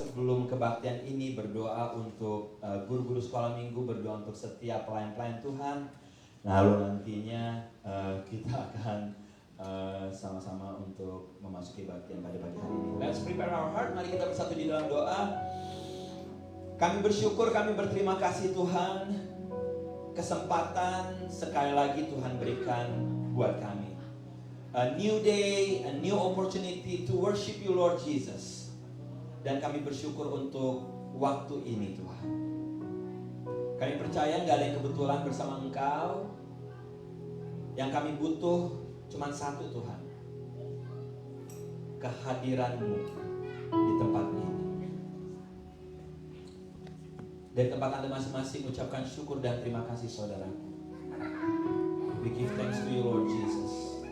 sebelum kebaktian ini berdoa untuk guru-guru sekolah minggu, berdoa untuk setiap pelayan-pelayan Tuhan. Lalu nantinya kita akan sama-sama untuk memasuki kebaktian pada pagi hari ini. Let's prepare our heart. Mari kita bersatu di dalam doa. Kami bersyukur, kami berterima kasih Tuhan, kesempatan sekali lagi Tuhan berikan buat kami. A new day, a new opportunity to worship you Lord Jesus. Dan kami bersyukur untuk waktu ini Tuhan. Kami percaya gak ada yang kebetulan bersama Engkau. Yang kami butuh cuma satu Tuhan, kehadiran-Mu di tempat ini. Dari tempat Anda masing-masing ucapkan syukur dan terima kasih saudaraku. We give thanks to you Lord Jesus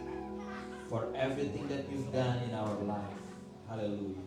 for everything that you've done in our life. Hallelujah.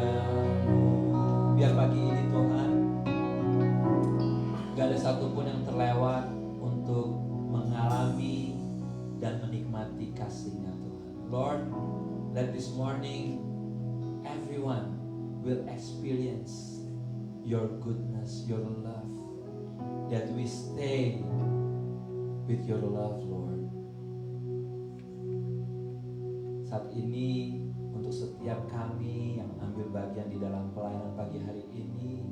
kepadamu. Biar pagi ini Tuhan, gak ada satupun yang terlewat untuk mengalami dan menikmati kasih-Nya Tuhan. Lord, let this morning everyone will experience your goodness, your love, that we stay with your love, Lord. Saat ini untuk setiap kami yang ambil bagian di dalam pelayanan pagi hari ini,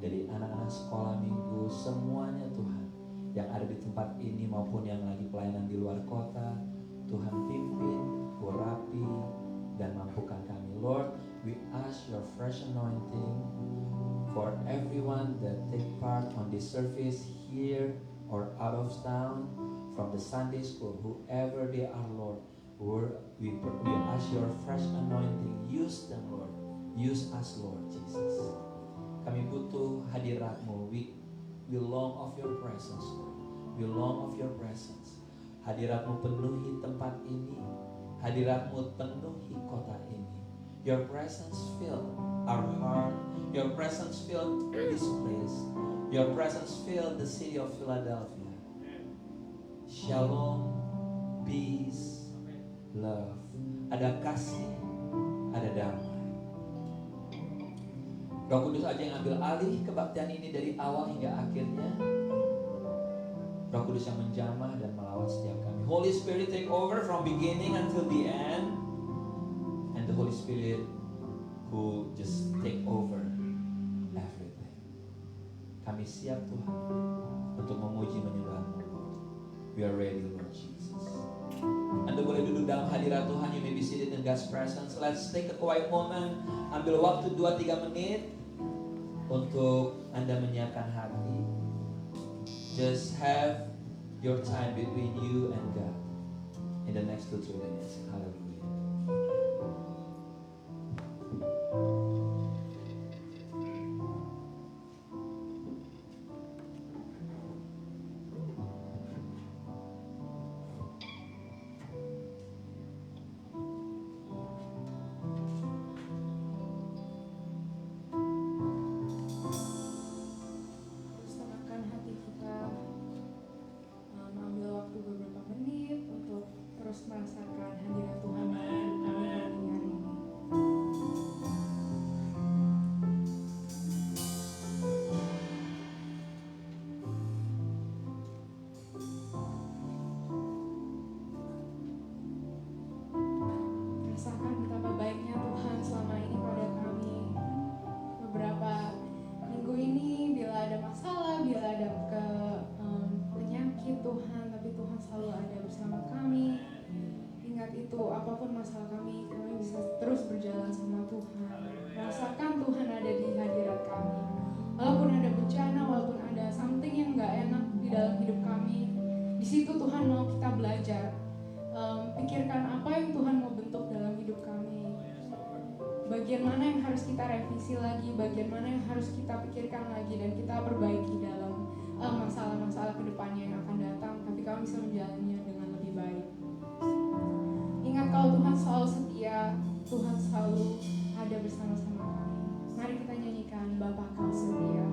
dari anak-anak sekolah minggu semuanya Tuhan, yang ada di tempat ini maupun yang lagi pelayanan di luar kota, Tuhan pimpin, urapi, dan mampukan kami. Lord, we ask your fresh anointing for everyone that take part on this service here or out of town, from the Sunday school, whoever they are, Lord. We ask your fresh anointing. Use them, Lord. Use us, Lord Jesus. Kami butuh hadirat-Mu. We long of your presence, Lord. We long of your presence. Hadirat-Mu penuhi tempat ini. Hadirat-Mu penuhi kota ini. Your presence fill our heart. Your presence fill this place. Your presence fill the city of Philadelphia. Shalom, peace, love. Ada kasih, ada damai. Roh Kudus aja yang ambil alih kebaktian ini dari awal hingga akhirnya. Roh Kudus yang menjamah dan melawat setiap kami. Holy Spirit take over from beginning until the end. And the Holy Spirit who just take over everything. Kami siap Tuhan untuk memuji menyembah-Mu. We are ready, Lord Jesus. Anda boleh duduk dalam hadirat Tuhan. You may be seated in God's presence. Let's take a quiet moment. Ambil waktu 2-3 menit untuk Anda menyiapkan hati. Just have your time between you and God in the next 2-3 minutes. Hallelujah. Merasakan hadirat Tuhan dalam kami hari ini. Rasakan betapa baiknya Tuhan selama ini pada kami. Beberapa minggu ini bila ada masalah, bila ada penyakit Tuhan, tapi Tuhan selalu ada bersama kami. Ingat itu, apapun masalah kami bisa terus berjalan sama Tuhan. Rasakan Tuhan ada di hadirat kami. Walaupun ada bencana, walaupun ada something yang gak enak di dalam hidup kami, di situ Tuhan mau kita belajar. Pikirkan apa yang Tuhan mau bentuk dalam hidup kami. Bagian mana yang harus kita revisi lagi, bagian mana yang harus kita pikirkan lagi dan kita perbaiki dalam masalah-masalah kedepannya yang akan datang. Tapi kami bisa menjalannya dengan lebih baik. Ingat kalau Tuhan selalu setia, Tuhan selalu ada bersama-sama kami. Mari kita nyanyikan Bapa Kau Setia.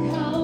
Kau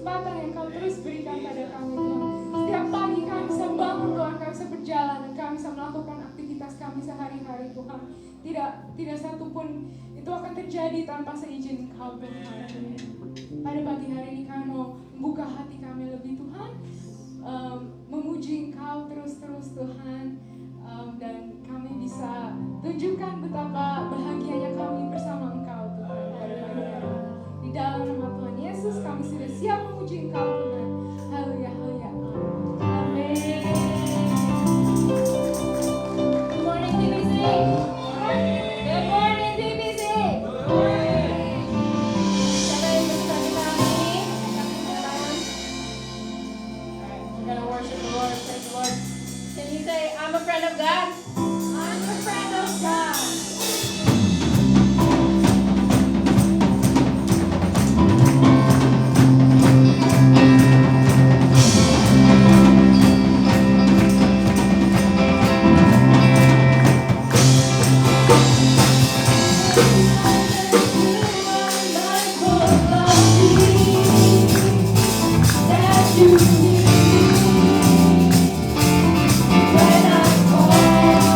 kesempatan yang Kau terus berikan pada kami Tuhan. Setiap pagi kami bisa bangun Tuhan, kami bisa berjalan dan kami bisa melakukan aktivitas kami sehari-hari Tuhan. Tidak satu pun itu akan terjadi tanpa seizin Kau Tuhan. Pada pagi hari ini kami mau membuka hati kami lebih Tuhan, memuji Engkau terus-terus Tuhan, dan kami bisa tunjukkan betapa bahagianya kami bersama Engkau Tuhan pada pagi hari ini. Di dalam nama Tuhan Yesus kami sudah siap memuji Engkau Tuhan. Haleluya, haleluya. Amin. Good morning TBC. Good morning TBC. Siapa yang bersama kita hari ini? Angkat tangan. Alright, we're gonna worship the Lord. Praise the Lord. Can you say, I'm a friend of God? I'm a friend of God. You need when I call.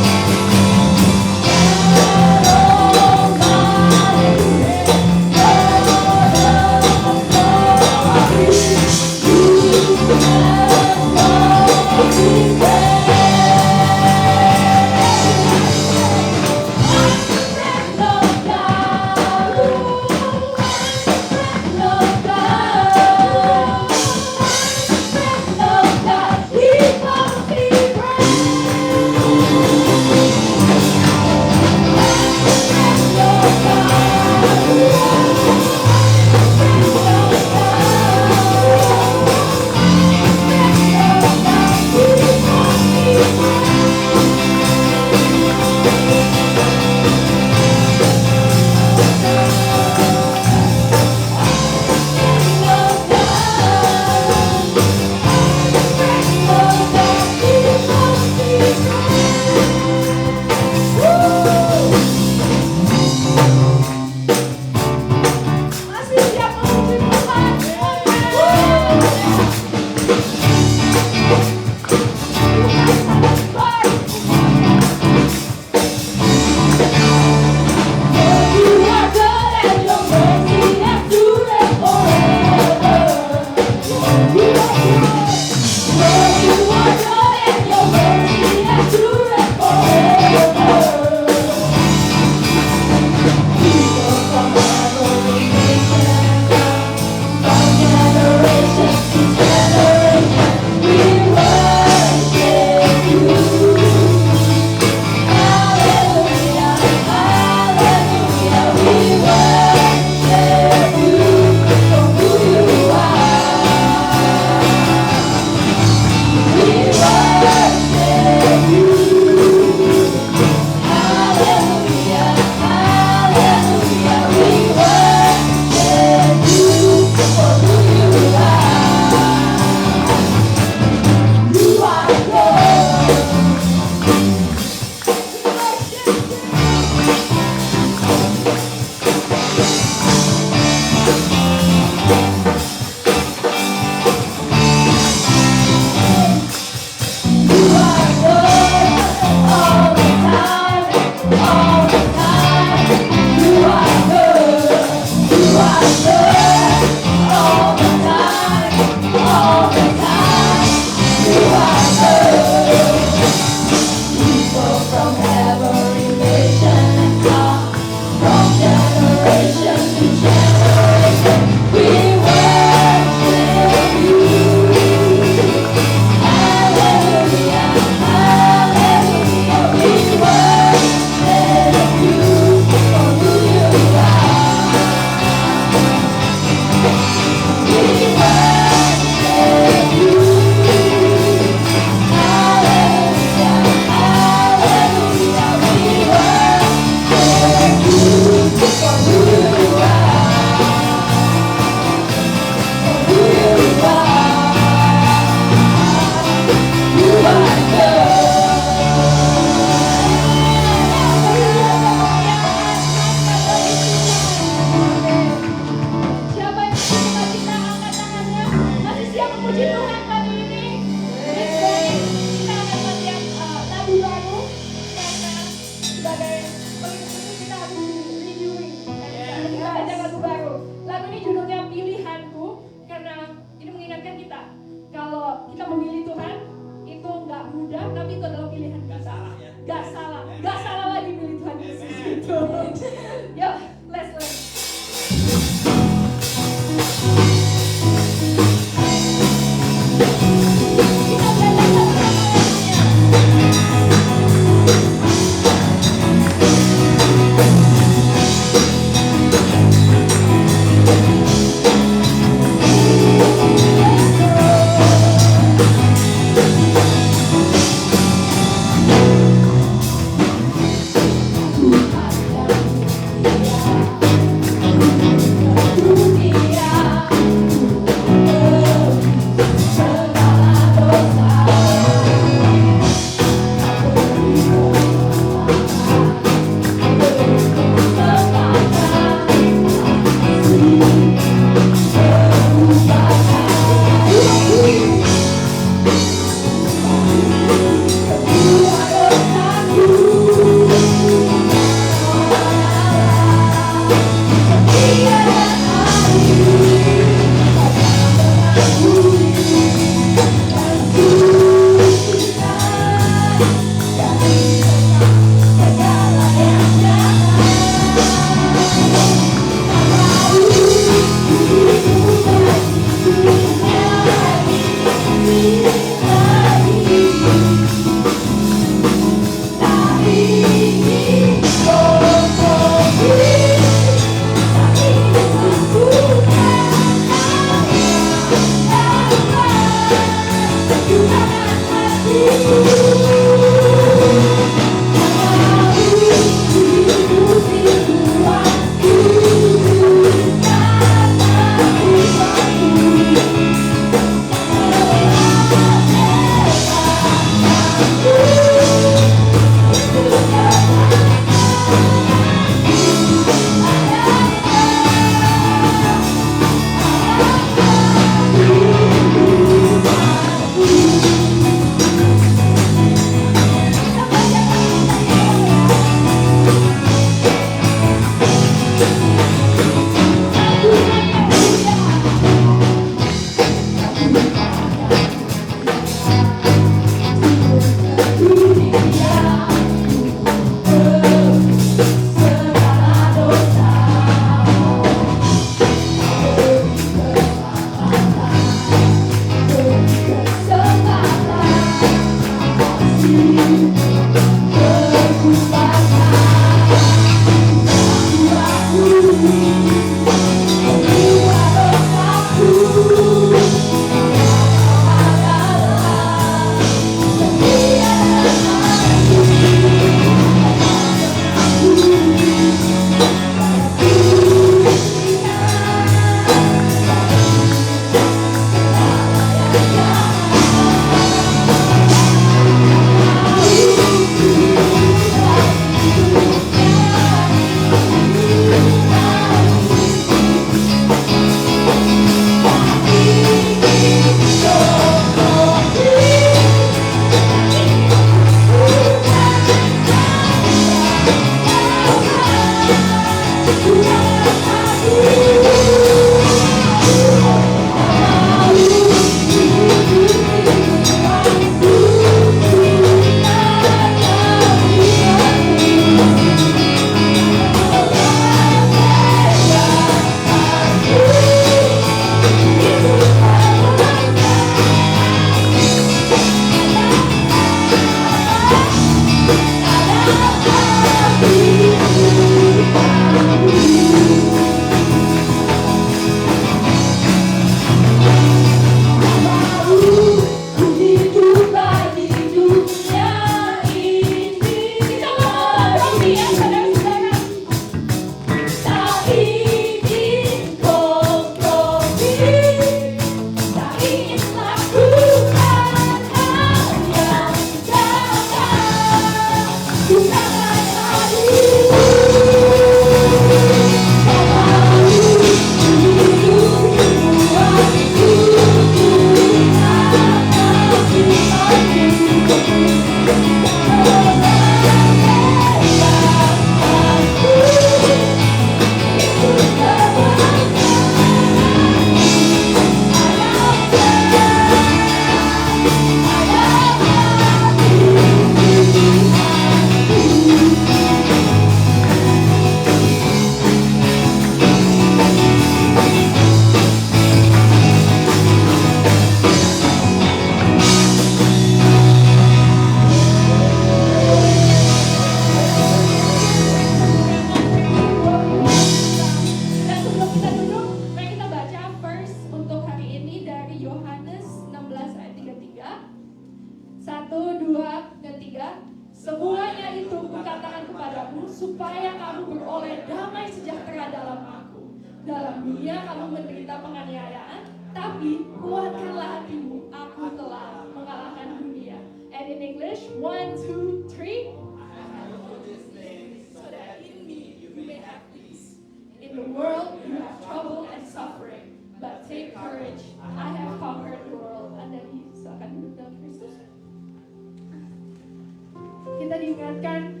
Kita diingatkan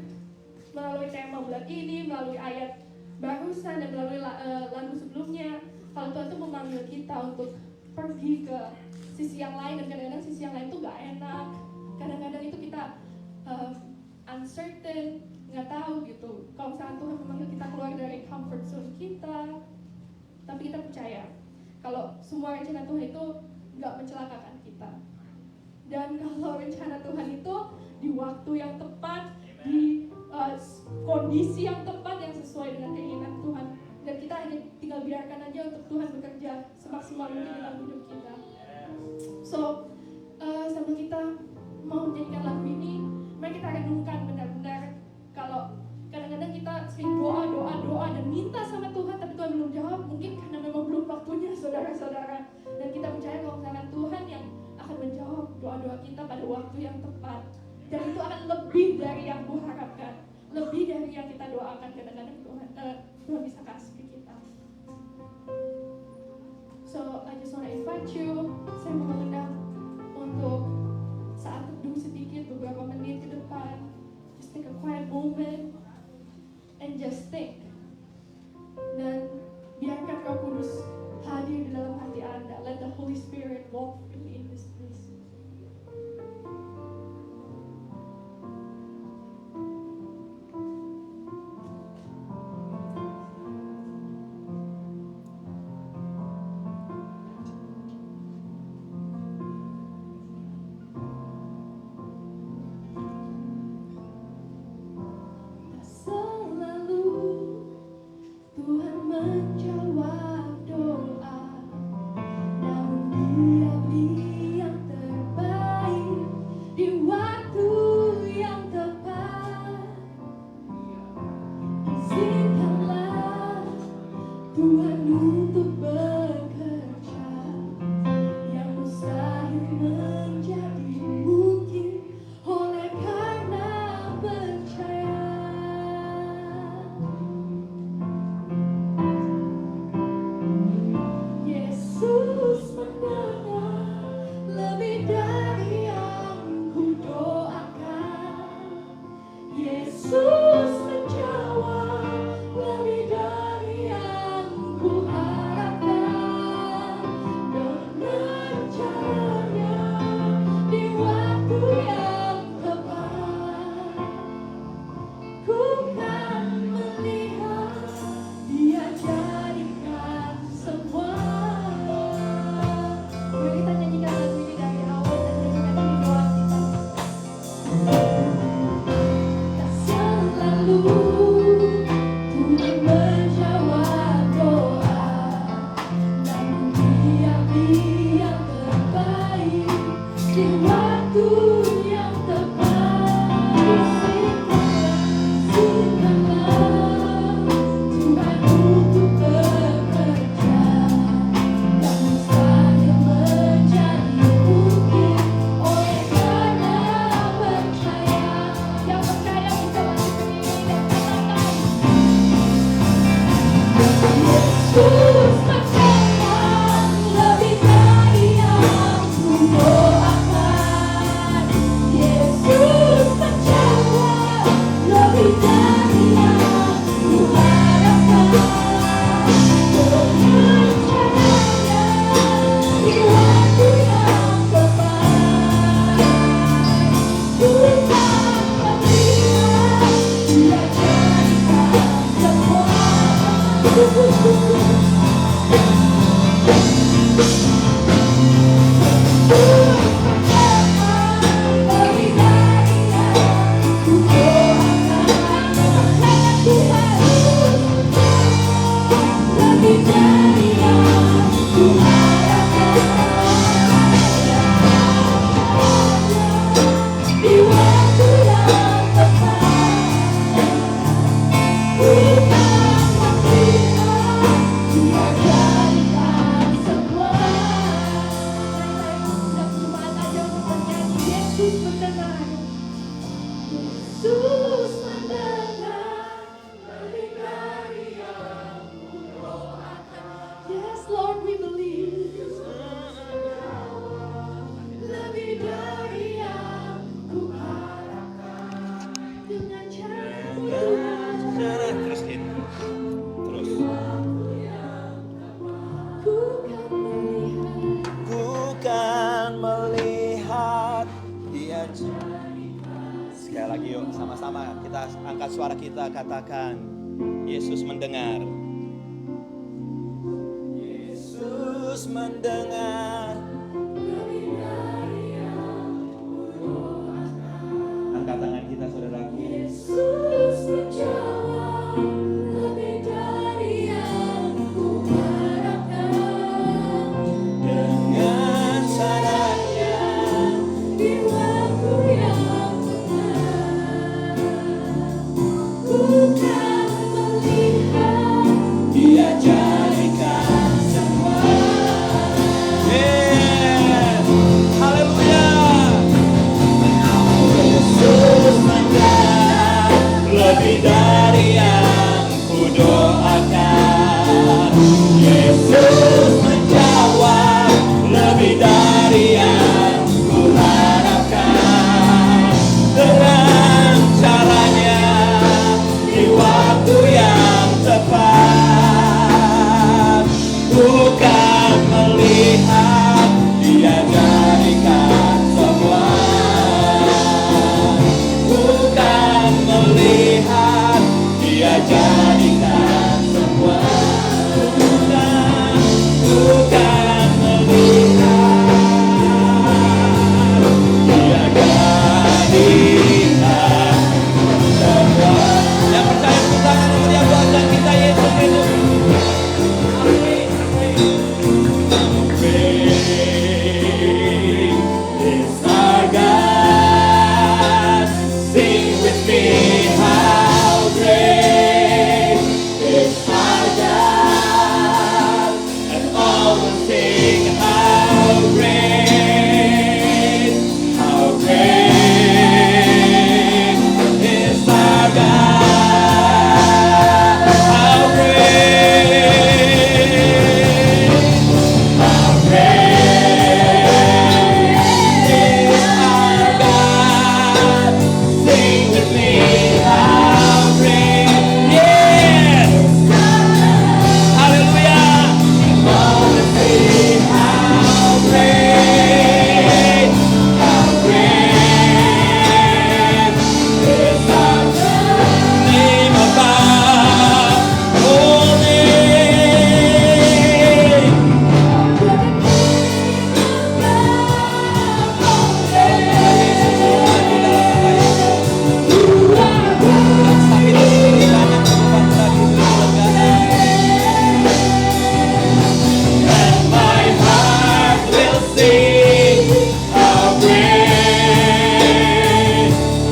melalui tema bulan ini, melalui ayat barusan dan melalui lagu lebih ke sisi yang lain, dan kadang-kadang sisi yang lain tuh gak enak. Kadang-kadang itu kita uncertain, nggak tahu gitu. Kalau misalnya Tuhan memanggil kita keluar dari comfort zone kita, tapi kita percaya kalau semua rencana Tuhan itu nggak mencelakakan kita. Dan kalau rencana Tuhan itu di waktu yang tepat, di kondisi yang tepat yang sesuai dengan keinginan Tuhan, dan kita hanya tinggal biarkan aja untuk Tuhan bekerja semaksimal mungkin dalam hidup kita. So sambil kita mau menyanyikan lagu ini, mari kita renungkan benar-benar kalau kadang-kadang kita sering doa dan minta sama Tuhan, tapi Tuhan belum jawab, mungkin karena memang belum waktunya, saudara-saudara. Dan kita percaya kalau misalkan Tuhan yang akan menjawab doa-doa kita pada waktu yang tepat, dan itu akan lebih dari yang Tuhan harapkan, lebih dari yang kita doakan. Kadang-kadang Tuhan bisa kasih ke kita. So I just want to invite you, saya mau mengundang untuk saat teduh sedikit, beberapa menit ke depan. Just take a quiet moment and just think. Dan biarkan Roh Kudus hadir di dalam hati Anda. Let the Holy Spirit walk with you in this place. Sama-sama kita angkat suara kita, katakan, Yesus mendengar. Yesus mendengar. Angkat tangan kita, saudaraku. Yesus menjawab lebih dari yang ku harapkan. Dengan caranya Di waktu yang tepat, ku kan melihat Dia jadikan semua. Haleluya. Yesus mendengar lebih dari yang ku doakan. Yesus menjawab lebih dari yang ku harapkan. Dengan caranya di waktu yang tepat, bukan melihat Dia jadikan semua. Bukan melihat Dia jadikan semua. Bukan melihat Dia jadikan semua. Yang percaya tepuk tangan untuk Dia buatkan kita, Yesus hidup. Great is our God. Sing with me, how great is our God. And all will sing, how great is our God. How great is our God. Sing with me, how great, yes, hallelujah. All will sing, how great is our name above all names. And my heart will sing, how great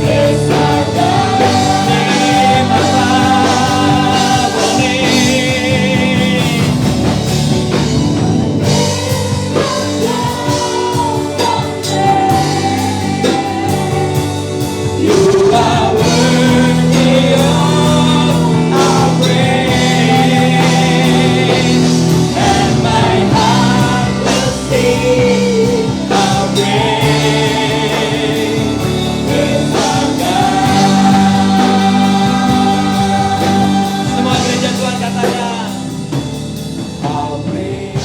is our God. Name above all names. You are worthy of our praise, and my heart will sing, how great is our God. Semua gereja Tuhan katanya, how great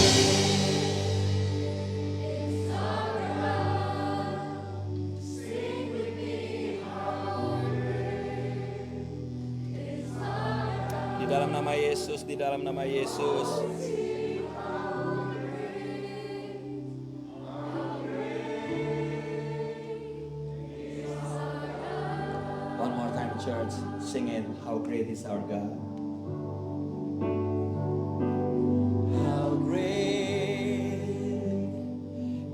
di dalam nama Yesus, di dalam nama Yesus. One more time, church, sing it. How great is our God. How great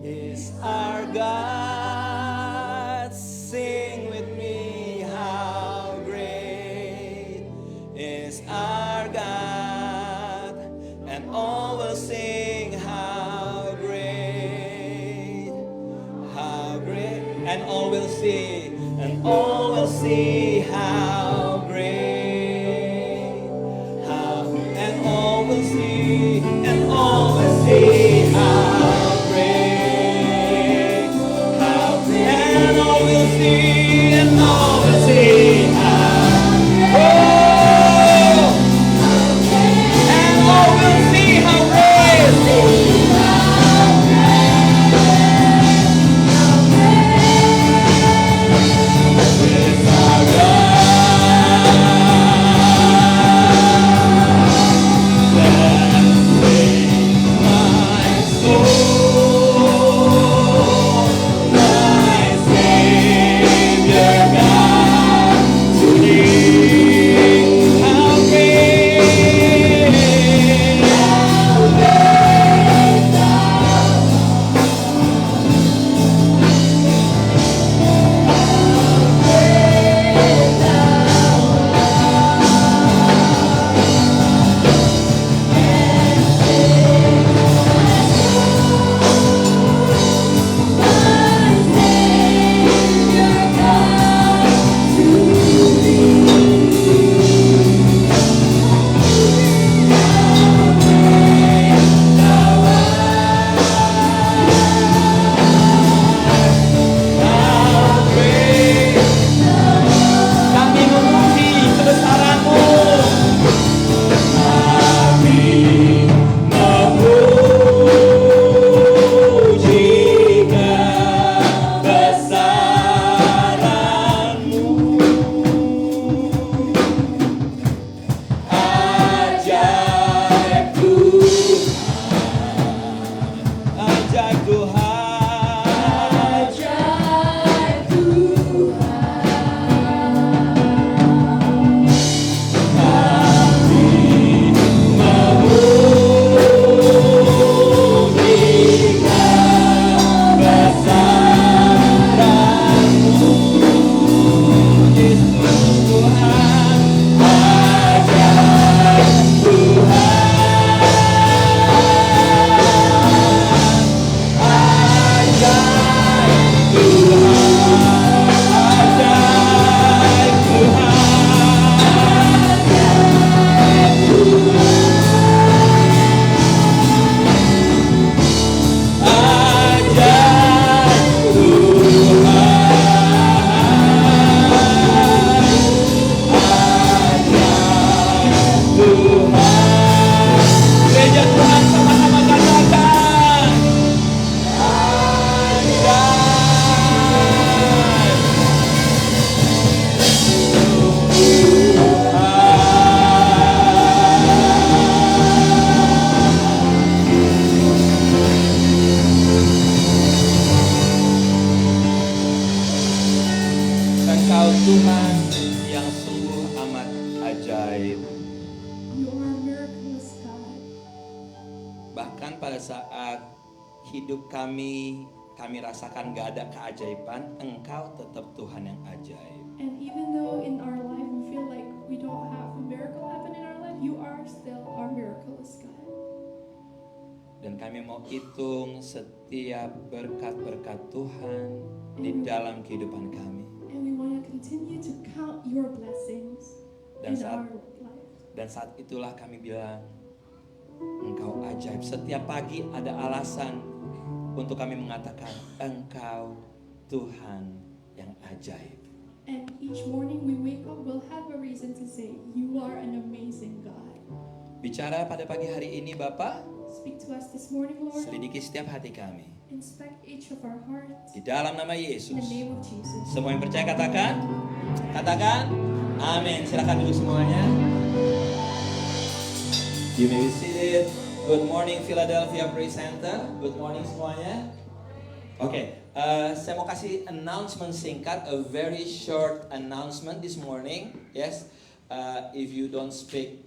is our God. Sing with me, how great is our God. And all will sing, how great, and all will see, and all will see how great, and all will see, and all will see how great, and all will see, and all will see how great, and all will see how great. Is our God. Bahkan pada saat hidup kami rasakan gak ada keajaiban, Engkau tetap Tuhan yang ajaib. And even though in our life we feel like we don't have a miracle happen in our life, you are still our miraculous God. Dan kami mau hitung setiap berkat-berkat Tuhan di dalam kehidupan kami. And we want to continue to count your blessings Dan in saat, our life. dan saat itulah kami bilang, Engkau ajaib. Setiap pagi ada alasan untuk kami mengatakan, Engkau Tuhan yang ajaib. And each morning we wake up, we'll have a reason to say, you are an amazing God. Bicara pada pagi hari ini Bapak, Speak to us this morning, Lord. selidiki setiap hati kami. Inspect each of our hearts. Di dalam nama In the Yesus. name of Jesus. Semua yang percaya katakan, katakan, amin. Silakan duduk semuanya. You may be seated. Good morning Philadelphia Praise Center. Good morning semuanya. Oke, saya mau kasih announcement singkat, a very short announcement this morning. Yes, if you don't speak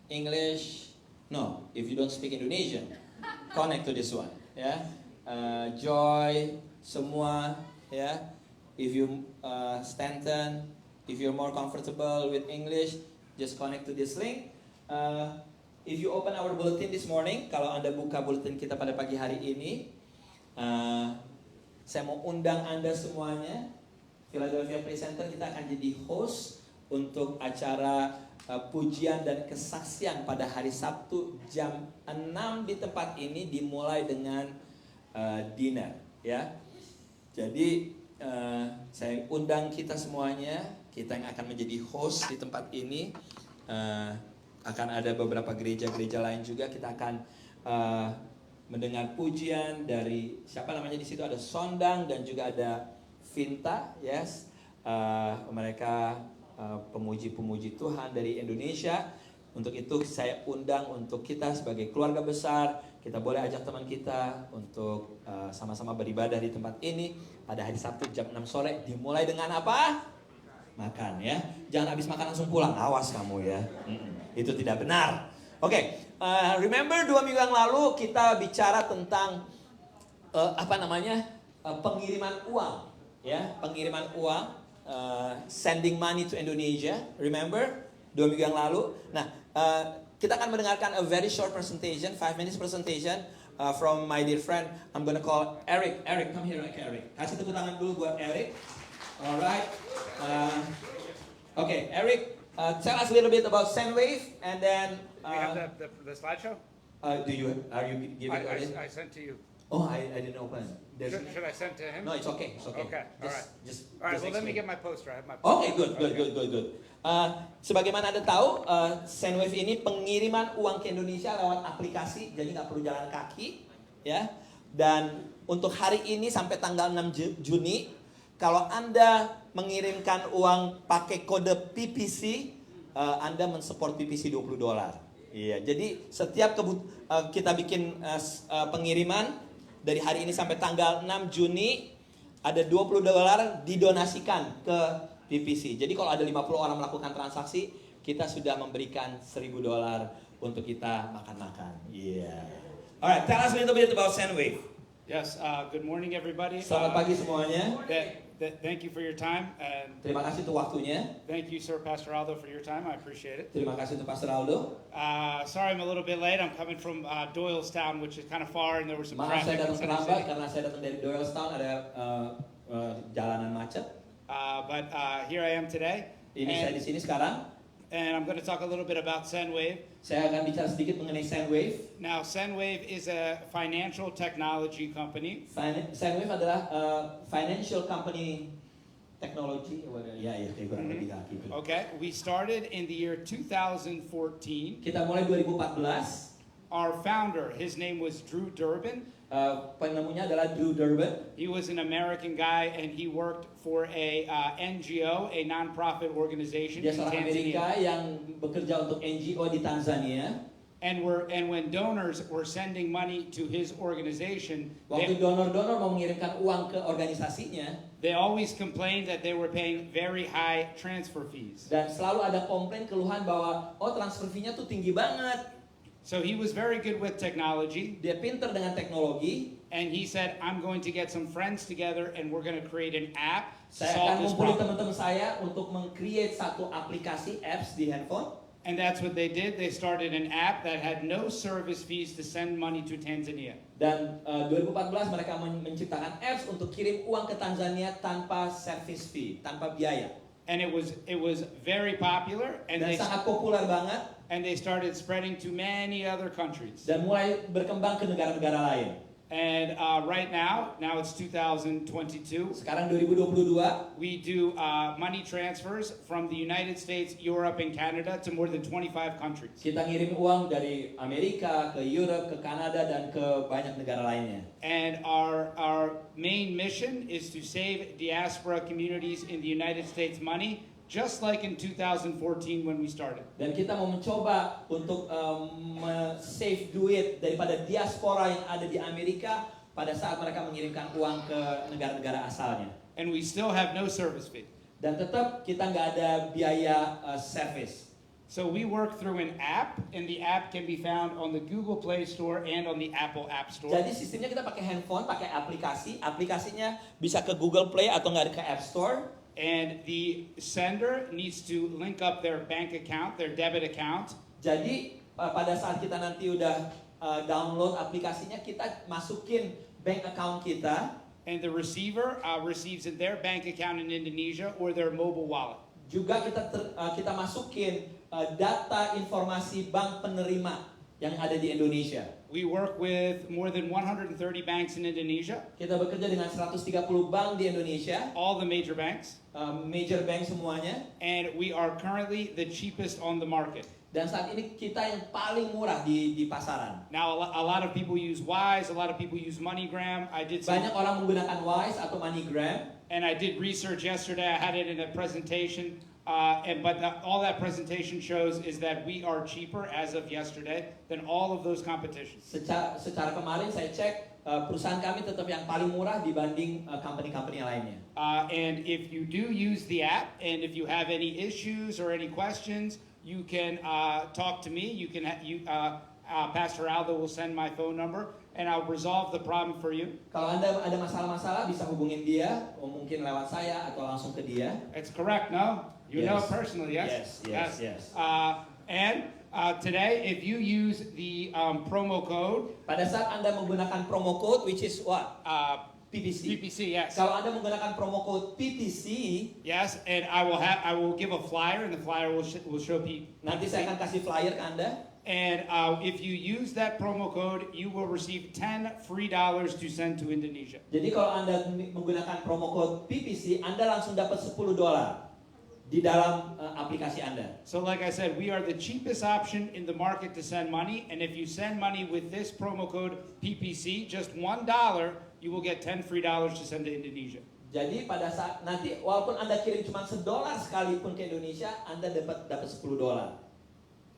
English, no, if you don't speak Indonesian, connect to this one. Ya, Joy, semua, ya. If you Stanton, if you're more comfortable with English, just connect to this link. If you open our bulletin this morning, kalau Anda buka bulletin kita pada pagi hari ini, saya mau undang Anda semuanya. Philadelphia Praise Center kita akan jadi host untuk acara pujian dan kesaksian pada hari Sabtu jam 6 di tempat ini, dimulai dengan dinner, ya. Jadi saya undang kita semuanya, kita yang akan menjadi host di tempat ini. Akan ada beberapa gereja-gereja lain juga. Kita akan mendengar pujian dari siapa namanya di situ, ada Sondang dan juga ada Vinta, yes. Mereka pemuji-pemuji Tuhan dari Indonesia. Untuk itu saya undang untuk kita sebagai keluarga besar, kita boleh ajak teman kita untuk sama-sama beribadah di tempat ini pada hari Sabtu jam 6 sore. Dimulai dengan apa? Makan, ya. Jangan habis makan langsung pulang, awas kamu ya. Itu tidak benar. Oke, remember 2 minggu yang lalu kita bicara tentang pengiriman uang, ya, pengiriman uang. Sending money to Indonesia, remember 2 minggu yang lalu. Nah, kita akan mendengarkan a very short presentation, 5 minutes presentation from my dear friend. I'm gonna call Eric. Eric, come here, Eric. Kasih tepuk tangan dulu buat Eric. Alright. Okay, Eric, tell us a little bit about Sendwave, and then. We have the slideshow. Are you giving it? I sent to you. Oh, I didn't open. Should I send to him? No, it's okay. It's okay. Okay, all right. All right, well, let me get my poster. I have my poster. Okay, good. Sebagaimana Anda tahu, Sendwave ini pengiriman uang ke Indonesia lewat aplikasi, jadi nggak perlu jalan kaki, ya. Dan untuk hari ini sampai tanggal 6 Juni, kalau Anda mengirimkan uang pakai kode PPC, Anda mensupport PPC $20. Iya, jadi setiap kita bikin pengiriman dari hari ini sampai tanggal 6 Juni, ada $20 didonasikan ke PPC. Jadi kalau ada 50 orang melakukan transaksi, kita sudah memberikan $1.000 untuk kita makan-makan. Iya. Alright, tell us a little bit about Sendwave. Yes, good morning everybody. Selamat pagi semuanya. Thank you for your time, and Terima kasih untuk waktunya. thank you, Sir Pastor Aldo, for your time. I appreciate it. Terima kasih untuk Pastor Aldo. Sorry I'm a little bit late. I'm coming from Doylestown, which is kind of far, and there was some Maaf saya traffic in datang Center terlambat City. karena saya datang dari Doylestown, ada jalanan macet. But here I am today, Ini saya di sini sekarang. and I'm going to talk a little bit about Sendwave. Saya akan bicara sedikit mengenai Sendwave. Now, Sendwave is a financial technology company. Sendwave adalah financial company technology. Ya, kurang lebih gitu. Okay, we started in the year 2014. Kita mulai 2014. Our founder, his name was Drew Durbin. Penemunya adalah Drew Durbin. He was an American guy, and he worked for a NGO, a non-profit organization Dia in seorang Amerika Tanzania. yang bekerja untuk NGO di Tanzania. And when donors were sending money to his organization, Waktu donor-donor mau mengirimkan uang ke organisasinya, they always complained that they were paying very high transfer fees. dan selalu ada komplain keluhan bahwa transfer fee-nya tuh tinggi banget. So he was very good with technology, Dia pinter dengan teknologi. and he said, I'm going to get some friends together and we're going to create an app to Saya solve akan this ngumpulin problem. teman-teman saya untuk meng-create satu aplikasi apps di handphone. And that's what they did. They started an app that had no service fees to send money to Tanzania. Dan 2014 mereka menciptakan apps untuk kirim uang ke Tanzania tanpa service fee, tanpa biaya. And it was very popular, and Dan sangat populer banget they started spreading to many other countries. dan mulai berkembang ke negara-negara lain. And right now it's 2022. Sekarang 2022, We do money transfers from the United States, Europe, and Canada to more than 25 countries. kita ngirim uang dari Amerika ke Europe, ke Kanada, dan ke banyak negara lainnya. And our main mission is to save diaspora communities in the United States money, just like in 2014 when we started. Dan kita mau mencoba untuk save duit daripada diaspora yang ada di Amerika pada saat mereka mengirimkan uang ke negara-negara asalnya. And we still have no service fee. Dan tetap kita nggak ada biaya service. So we work through an app, and the app can be found on the Google Play Store and on the Apple App Store. Jadi sistemnya kita pakai handphone, pakai aplikasi. Aplikasinya bisa ke Google Play atau nggak ke App Store. And the sender needs to link up their bank account, their debit account. Jadi pada saat kita nanti udah download aplikasinya, kita masukin bank account kita. And the receiver receives in their bank account in Indonesia or their mobile wallet. Juga kita masukin data informasi bank penerima yang ada di Indonesia. We work with more than 130 banks in Indonesia, Kita bekerja dengan 130 bank di Indonesia, all the major banks, major bank semuanya. and we are currently the cheapest on the market. Dan saat ini kita yang paling murah di pasaran. Now, a lot of people use Wise, a lot of people use MoneyGram. Banyak orang menggunakan Wise atau MoneyGram. And I did research yesterday. I had it in a presentation, all that presentation shows is that we are cheaper as of yesterday than all of those competitions. Secara kemarin saya cek perusahaan kami tetap yang paling murah dibanding company-company yang lainnya. And if you do use the app, and if you have any issues or any questions, you can talk to me. Pastor Aldo will send my phone number, and I'll resolve the problem for you. Kalau Anda ada masalah-masalah bisa hubungin dia, atau mungkin lewat saya atau langsung ke dia. It's correct, no? You know Yes. personally, yes? Yes. And today, if you use the promo code Pada saat Anda menggunakan promo code, which is what? PPC. PPC, yes. Kalau Anda menggunakan promo code PPC, Yes, and I will give a flyer, and the flyer will show people. nanti saya akan kasih flyer ke Anda. And if you use that promo code, you will receive $10 free to send to Indonesia. Jadi kalau Anda menggunakan promo code PPC, Anda langsung dapat $10 di dalam aplikasi Anda. So like I said, we are the cheapest option in the market to send money, and if you send money with this promo code PPC, just $1, you will get $10 free to send to Indonesia. Jadi pada saat nanti walaupun Anda kirim cuma $1 sekalipun ke Indonesia, Anda dapat $10.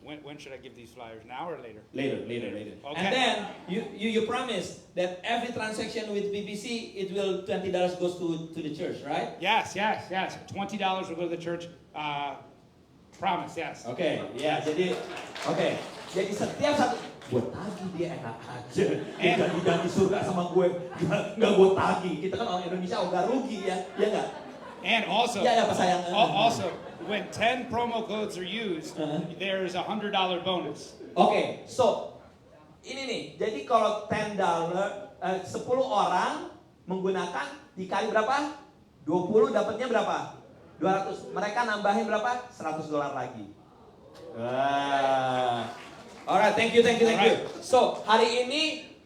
When should I give these flyers? Now or later? Later. Okay. And then you promise that every transaction with PPC, it will $20 goes to the church, right? Yes. $20 will go to the church. Promise, yes. Oke, ya jadi setiap satu gue tagih dia enak aja. Dia janji surga sama gue, nggak gue tagih. Kita kan orang Indonesia udah rugi ya nggak? And also, Ya Pak sayang. also, when 10 promo codes are used, there's a $100 bonus. Oke, so ini nih. Jadi kalau $10, 10 orang menggunakan dikali berapa? 20 dapatnya berapa? 200. Mereka nambahin berapa? $100 lagi. Wah. Alright, thank you. So hari ini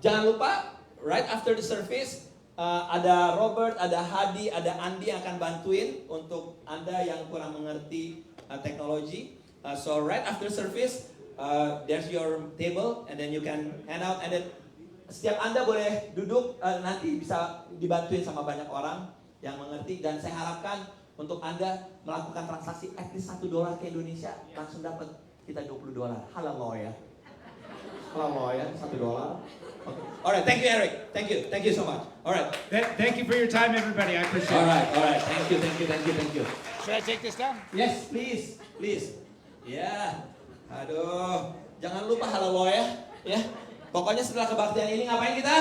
jangan lupa, right after the service. Ada Robert, ada Hadi, ada Andi yang akan bantuin untuk Anda yang kurang mengerti teknologi. So right after service, there's your table, and then you can hand out, and then setiap Anda boleh duduk, nanti bisa dibantuin sama banyak orang yang mengerti, dan saya harapkan untuk Anda melakukan transaksi at least $1 ke Indonesia, langsung dapat kita $20. Haleluya. Haleluya, $1. Okay. Alright, thank you Eric. Thank you so much. Alright. Thank you for your time, everybody. I appreciate it. Alright. Thank you. Should I take this down? Yes, please. Yeah. Aduh. Jangan lupa haleluya ya. Pokoknya setelah kebaktian ini ngapain kita?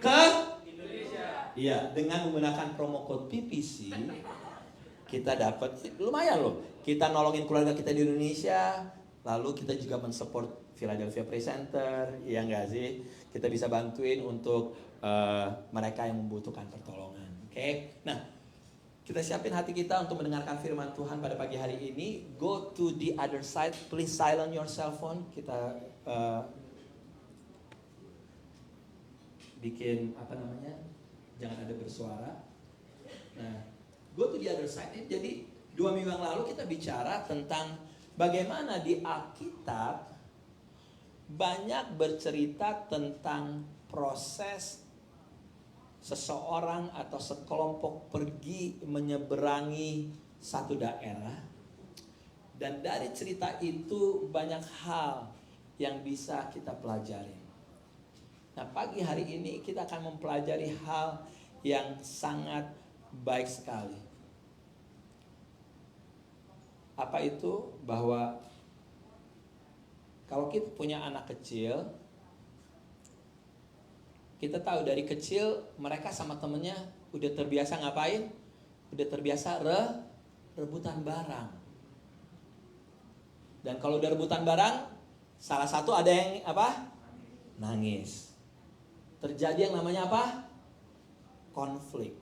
Ke Indonesia. Iya, dengan menggunakan promo code PPC kita dapat lumayan loh. Kita nolongin keluarga kita di Indonesia, lalu kita juga mensupport Philadelphia Praise Center, ya enggak sih? Kita bisa bantuin untuk mereka yang membutuhkan pertolongan. Oke. Nah, kita siapin hati kita untuk mendengarkan firman Tuhan pada pagi hari ini. Go to the other side, please silence your cell phone. Kita bikin apa namanya? Jangan ada bersuara. Nah, go to the other side. Jadi 2 minggu yang lalu kita bicara tentang bagaimana di Alkitab banyak bercerita tentang proses seseorang atau sekelompok pergi menyeberangi satu daerah. Dan dari cerita itu banyak hal yang bisa kita pelajari. Nah, pagi hari ini kita akan mempelajari hal yang sangat baik sekali. Apa itu? Bahwa kalau kita punya anak kecil, kita tahu dari kecil mereka sama temennya udah terbiasa ngapain? Udah terbiasa rebutan barang. Dan kalau udah rebutan barang, salah satu ada yang apa? Nangis. Terjadi yang namanya apa? Konflik.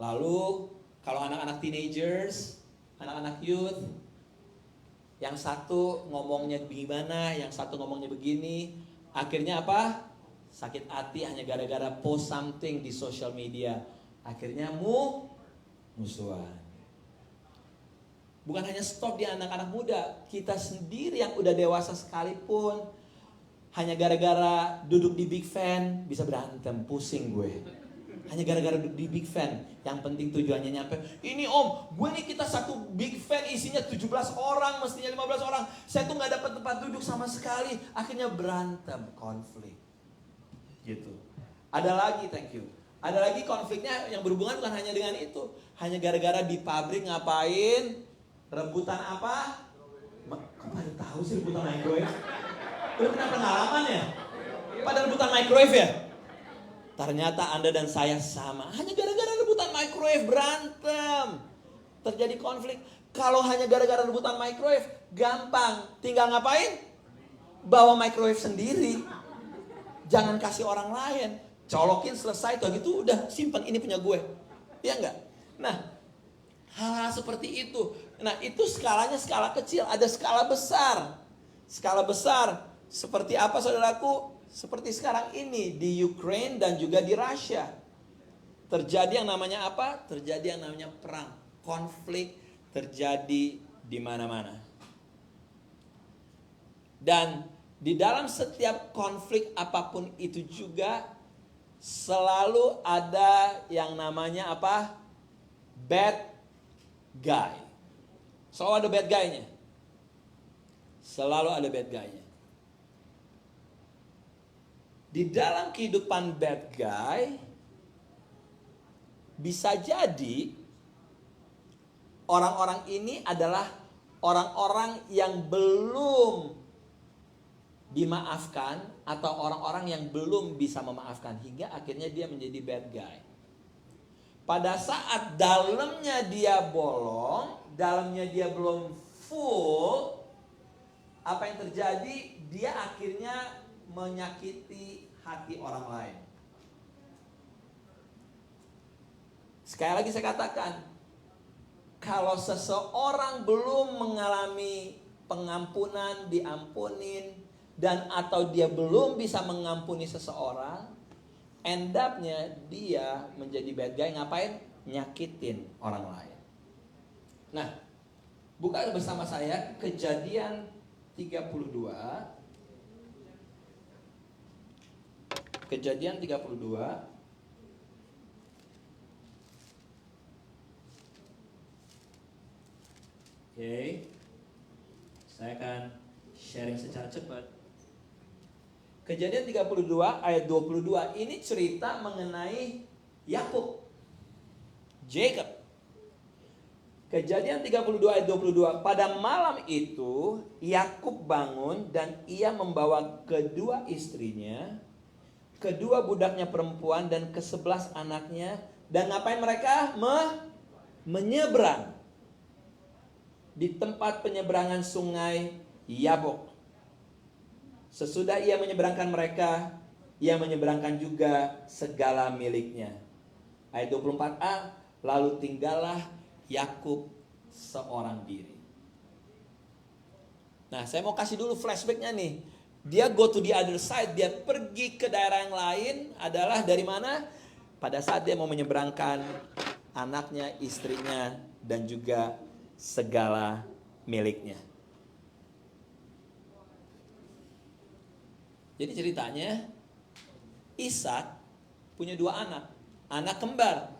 Lalu kalau anak-anak teenagers, anak-anak youth, yang satu ngomongnya gimana, yang satu ngomongnya begini, akhirnya apa? Sakit hati hanya gara-gara post something di social media. Akhirnya musuhan. Bukan hanya stop di anak-anak muda, kita sendiri yang udah dewasa sekalipun, hanya gara-gara duduk di big fan bisa berantem, pusing gue. Hanya gara-gara duduk di big fan, yang penting tujuannya nyampe. Ini om, gue nih kita satu big fan isinya 17 orang, mestinya 15 orang. Saya tuh gak dapat tempat duduk sama sekali. Akhirnya berantem, konflik. Gitu. Ada lagi, thank you. Ada lagi konfliknya yang berhubungan bukan hanya dengan itu. Hanya gara-gara di pabrik ngapain? Rebutan apa? Kok pada tahu sih rebutan microwave? Udah pernah pengalaman ya? Pada rebutan microwave ya? Ternyata Anda dan saya sama. Hanya gara-gara rebutan microwave berantem. Terjadi konflik. Kalau hanya gara-gara rebutan microwave, gampang. Tinggal ngapain? Bawa microwave sendiri. Jangan kasih orang lain. Colokin selesai tuh gitu udah simpan, ini punya gue. Iya enggak? Nah, hal-hal seperti itu. Nah, itu skalanya skala kecil, ada skala besar. Skala besar seperti apa saudaraku? Seperti sekarang ini di Ukraine dan juga di Rusia. Terjadi yang namanya apa? Terjadi yang namanya perang. Konflik terjadi di mana-mana. Dan di dalam setiap konflik apapun itu juga selalu ada yang namanya apa? Bad guy. Selalu ada bad guy-nya. Selalu ada bad guy-nya. Di dalam kehidupan bad guy, bisa jadi orang-orang ini adalah orang-orang yang belum dimaafkan atau orang-orang yang belum bisa memaafkan hingga akhirnya dia menjadi bad guy. Pada saat dalamnya dia bolong, dalamnya dia belum full, apa yang terjadi? Dia akhirnya menyakiti hati orang lain. Sekali lagi saya katakan, kalau seseorang belum mengalami pengampunan, diampunin, dan atau dia belum bisa mengampuni seseorang, end up-nya dia menjadi bad guy. Ngapain? Nyakitin orang lain. Nah, buka bersama saya Kejadian 32. Kejadian 32. Oke. Saya akan sharing secara cepat. Kejadian 32 ayat 22 ini cerita mengenai Yakub, Jacob. Kejadian 32 ayat 22. Pada malam itu Yakub bangun dan ia membawa kedua istrinya, kedua budaknya perempuan dan ke-11 anaknya. Dan ngapain mereka? Menyeberang di tempat penyeberangan sungai Yabok. Sesudah ia menyeberangkan mereka, ia menyeberangkan juga segala miliknya. Ayat 24a, lalu tinggallah Yakub seorang diri. Nah, saya mau kasih dulu flashbacknya nih. Dia go to the other side, dia pergi ke daerah yang lain adalah dari mana? Pada saat dia mau menyeberangkan anaknya, istrinya, dan juga segala miliknya. Jadi ceritanya, Ishak punya 2 anak kembar.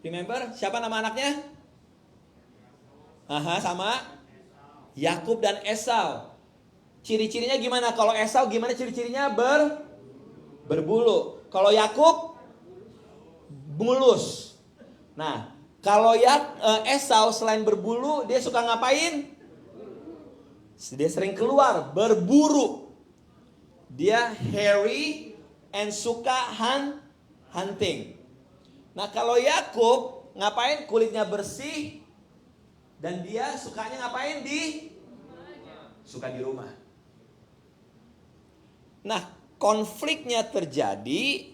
Remember siapa nama anaknya? Sama Yakub dan Esau. Ciri-cirinya gimana? Kalau Esau gimana ciri-cirinya? Berbulu. Kalau Yakub mulus. Nah, kalau Esau selain berbulu, dia suka ngapain? Dia sering keluar, berburu. Dia hairy and suka hunting. Nah, kalau Yakub ngapain? Kulitnya bersih dan dia sukanya ngapain? Suka di rumah. Nah, konfliknya terjadi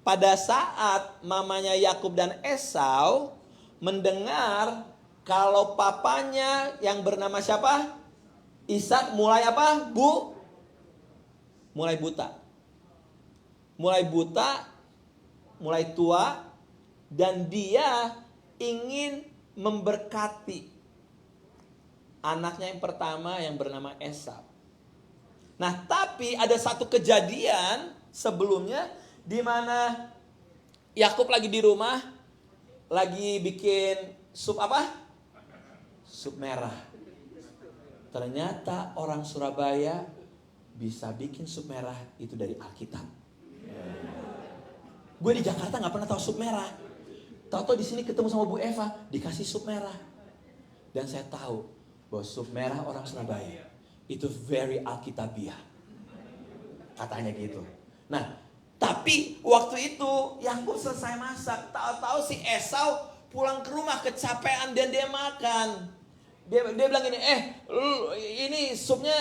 pada saat mamanya Yakub dan Esau mendengar kalau papanya yang bernama siapa? Ishak mulai apa? Mulai buta. Mulai tua, dan dia ingin memberkati anaknya yang pertama yang bernama Esau. Nah, tapi ada satu kejadian sebelumnya di mana Yakub lagi di rumah, lagi bikin sup apa? Sup merah. Ternyata orang Surabaya bisa bikin sup merah itu dari Alkitab. Gue di Jakarta nggak pernah tahu sup merah. Tahu-tahu di sini ketemu sama Bu Eva dikasih sup merah, dan saya tahu bahwa sup merah orang Surabaya itu very Alkitabiah, katanya gitu. Nah, tapi waktu itu Yakub selesai masak, tahu-tahu si Esau pulang ke rumah kecapean dan dia makan. Dia bilang gini, ini supnya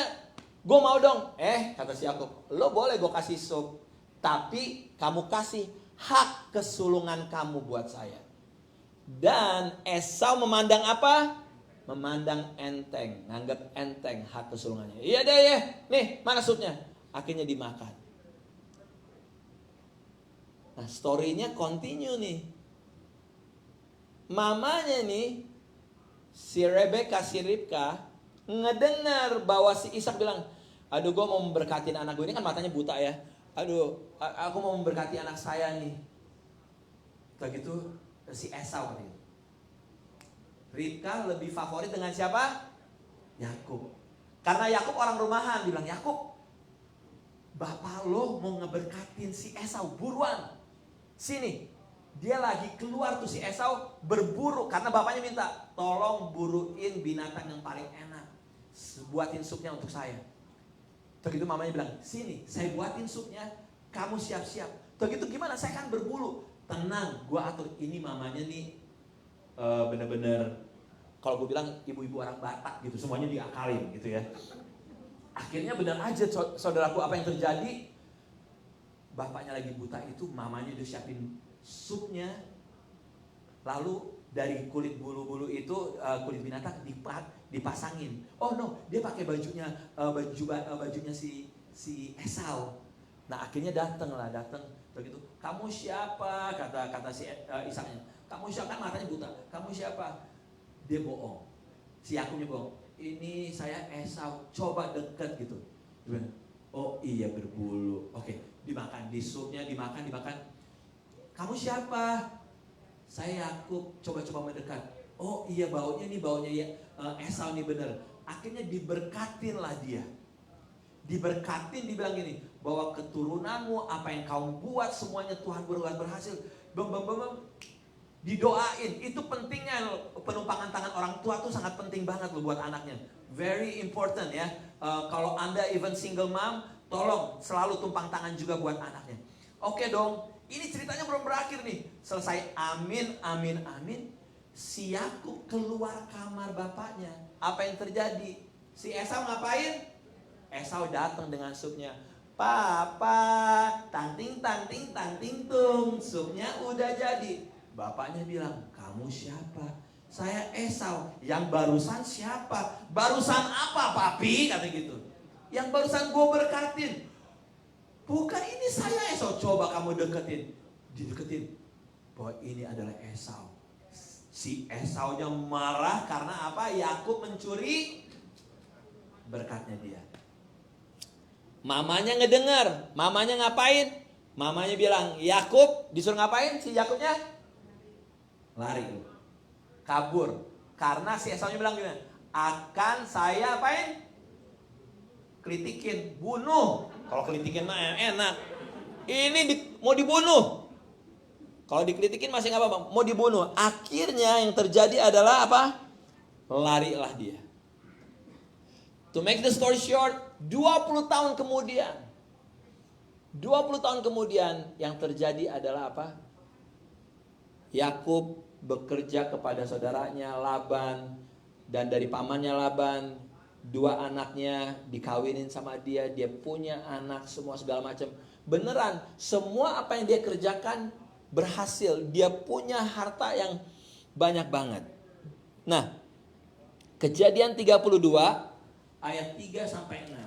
gue mau dong. Kata si Yakub, lo boleh gue kasih sup, tapi kamu kasih hak kesulungan kamu buat saya. Dan Esau memandang apa? Memandang enteng, nganggap enteng hak kesulungannya. Iya deh ya, nih mana supnya? Akhirnya dimakan. Nah, story-nya continue nih. Mamanya nih, si Rebecca, si Ribka, ngedengar bahwa si Ishak bilang, aduh gue mau memberkatin anak gue, ini kan matanya buta ya. Aduh, aku mau memberkati anak saya nih. Begitu si Esau nih. Ribka lebih favorit dengan siapa? Yakub. Karena Yakub orang rumahan, dibilang Yakub, bapak lo mau ngeberkatin si Esau, buruan. Sini. Dia lagi keluar tuh si Esau berburu karena bapaknya minta, tolong buruin binatang yang paling enak. Buatin supnya untuk saya. Begitu mamanya bilang, sini saya buatin supnya, kamu siap-siap. Begitu gimana? Saya kan berburu. Tenang, gua atur. Ini mamanya nih bener-bener, kalau gue bilang ibu-ibu orang Batak gitu, semuanya diakalin gitu ya. Akhirnya benar aja saudaraku, apa yang terjadi? Bapaknya lagi buta itu, mamanya udah siapin supnya. Lalu dari kulit bulu-bulu itu, kulit binatang dipasangin. Oh no, dia pakai bajunya si Esau. Nah, akhirnya datang begitu. Kamu siapa? Kata si Ishaknya. Kamu siapa? Kan matanya buta. Kamu siapa? Dia bohong. Si Yakubnya bohong. Ini saya Esau. Coba deket gitu. Dia bilang, oh iya berbulu. Oke, dimakan. Di supnya dimakan. Kamu siapa? Saya Yakub. Coba mendekat. Oh iya baunya ya Esau nih bener. Akhirnya diberkatinlah dia. Diberkatin, dibilang gini, bahwa keturunanmu, apa yang kamu buat semuanya Tuhan berhasil. Didoain. Itu pentingnya penumpangan tangan orang tua tuh sangat penting banget loh buat anaknya. Very important ya. Kalau Anda even single mom, tolong selalu tumpang tangan juga buat anaknya. Oke dong, ini ceritanya belum berakhir nih. Selesai amin, amin, amin. Si Yakub keluar kamar bapaknya. Apa yang terjadi? Si Esau ngapain? Esau datang dengan supnya. Papa, tanting, tanting, tanting, tung. Supnya udah jadi. Bapaknya bilang, kamu siapa? Saya Esau. Yang barusan siapa? Barusan apa papi? Kata gitu. Yang barusan gue berkatin. Bukan, ini saya Esau. Coba kamu deketin. Dideketin. Bahwa ini adalah Esau. Si Esaunya marah karena apa? Yakub mencuri berkatnya dia. Mamanya ngedengar. Mamanya ngapain? Mamanya bilang, Yakub disuruh ngapain si Yakubnya? Lari, kabur. Karena si Esaunya bilang gimana? Akan saya apain? Kritikin, bunuh. Kalau kritikin mah enak. Ini mau dibunuh. Kalau dikritikin masih nggak apa-apa, mau dibunuh. Akhirnya yang terjadi adalah apa? Larilah dia. To make the story short, 20 tahun kemudian. 20 tahun kemudian yang terjadi adalah apa? Yakub bekerja kepada saudaranya Laban, dan dari pamannya Laban 2 anaknya dikawinin sama dia. Dia punya anak semua segala macam. Beneran semua apa yang dia kerjakan berhasil. Dia punya harta yang banyak banget. Nah, Kejadian 32 ayat 3 sampai 6.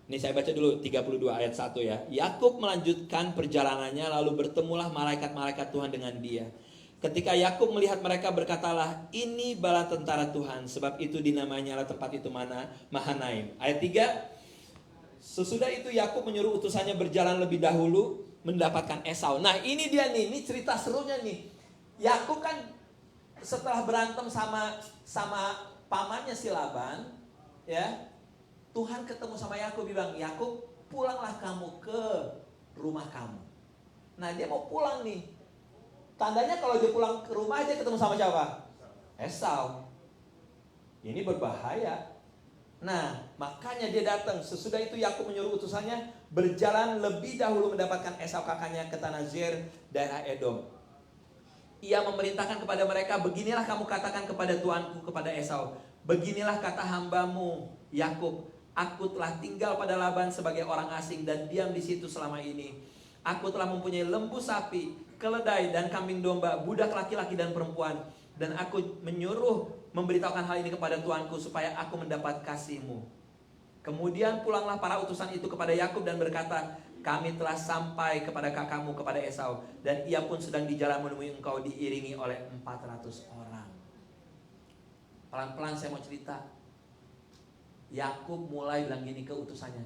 Ini saya baca dulu 32 ayat 1 ya. Yakub melanjutkan perjalanannya, lalu bertemulah malaikat-malaikat Tuhan dengan dia. Ketika Yakub melihat mereka, berkatalah, ini bala tentara Tuhan, sebab itu dinamainya tempat itu Mahanaim. Ayat 3. Sesudah itu Yakub menyuruh utusannya berjalan lebih dahulu mendapatkan Esau. Nah, ini dia nih, ini cerita serunya nih. Yakub kan setelah berantem sama pamannya si Laban, ya. Tuhan ketemu sama Yakub, bilang, Yakub, pulanglah kamu ke rumah kamu. Nah, dia mau pulang nih. Tandanya kalau dia pulang ke rumah aja ketemu sama siapa? Esau. Ini berbahaya. Nah, makanya dia datang. Sesudah itu Yakub menyuruh utusannya berjalan lebih dahulu mendapatkan Esau kakaknya ke tanah Zer, daerah Edom. Ia memerintahkan kepada mereka, beginilah kamu katakan kepada tuanku, kepada Esau. Beginilah kata hambamu Yakub, aku telah tinggal pada Laban sebagai orang asing dan diam di situ selama ini. Aku telah mempunyai lembu sapi, keledai dan kambing domba, budak laki-laki dan perempuan. Dan aku menyuruh memberitahukan hal ini kepada tuanku supaya aku mendapat kasihmu. Kemudian pulanglah para utusan itu kepada Yakub dan berkata, kami telah sampai kepada kakakmu, kepada Esau. Dan ia pun sedang di jalan menemui engkau diiringi oleh 400 orang. Pelan-pelan saya mau cerita. Yakub mulai bilang gini ke utusannya,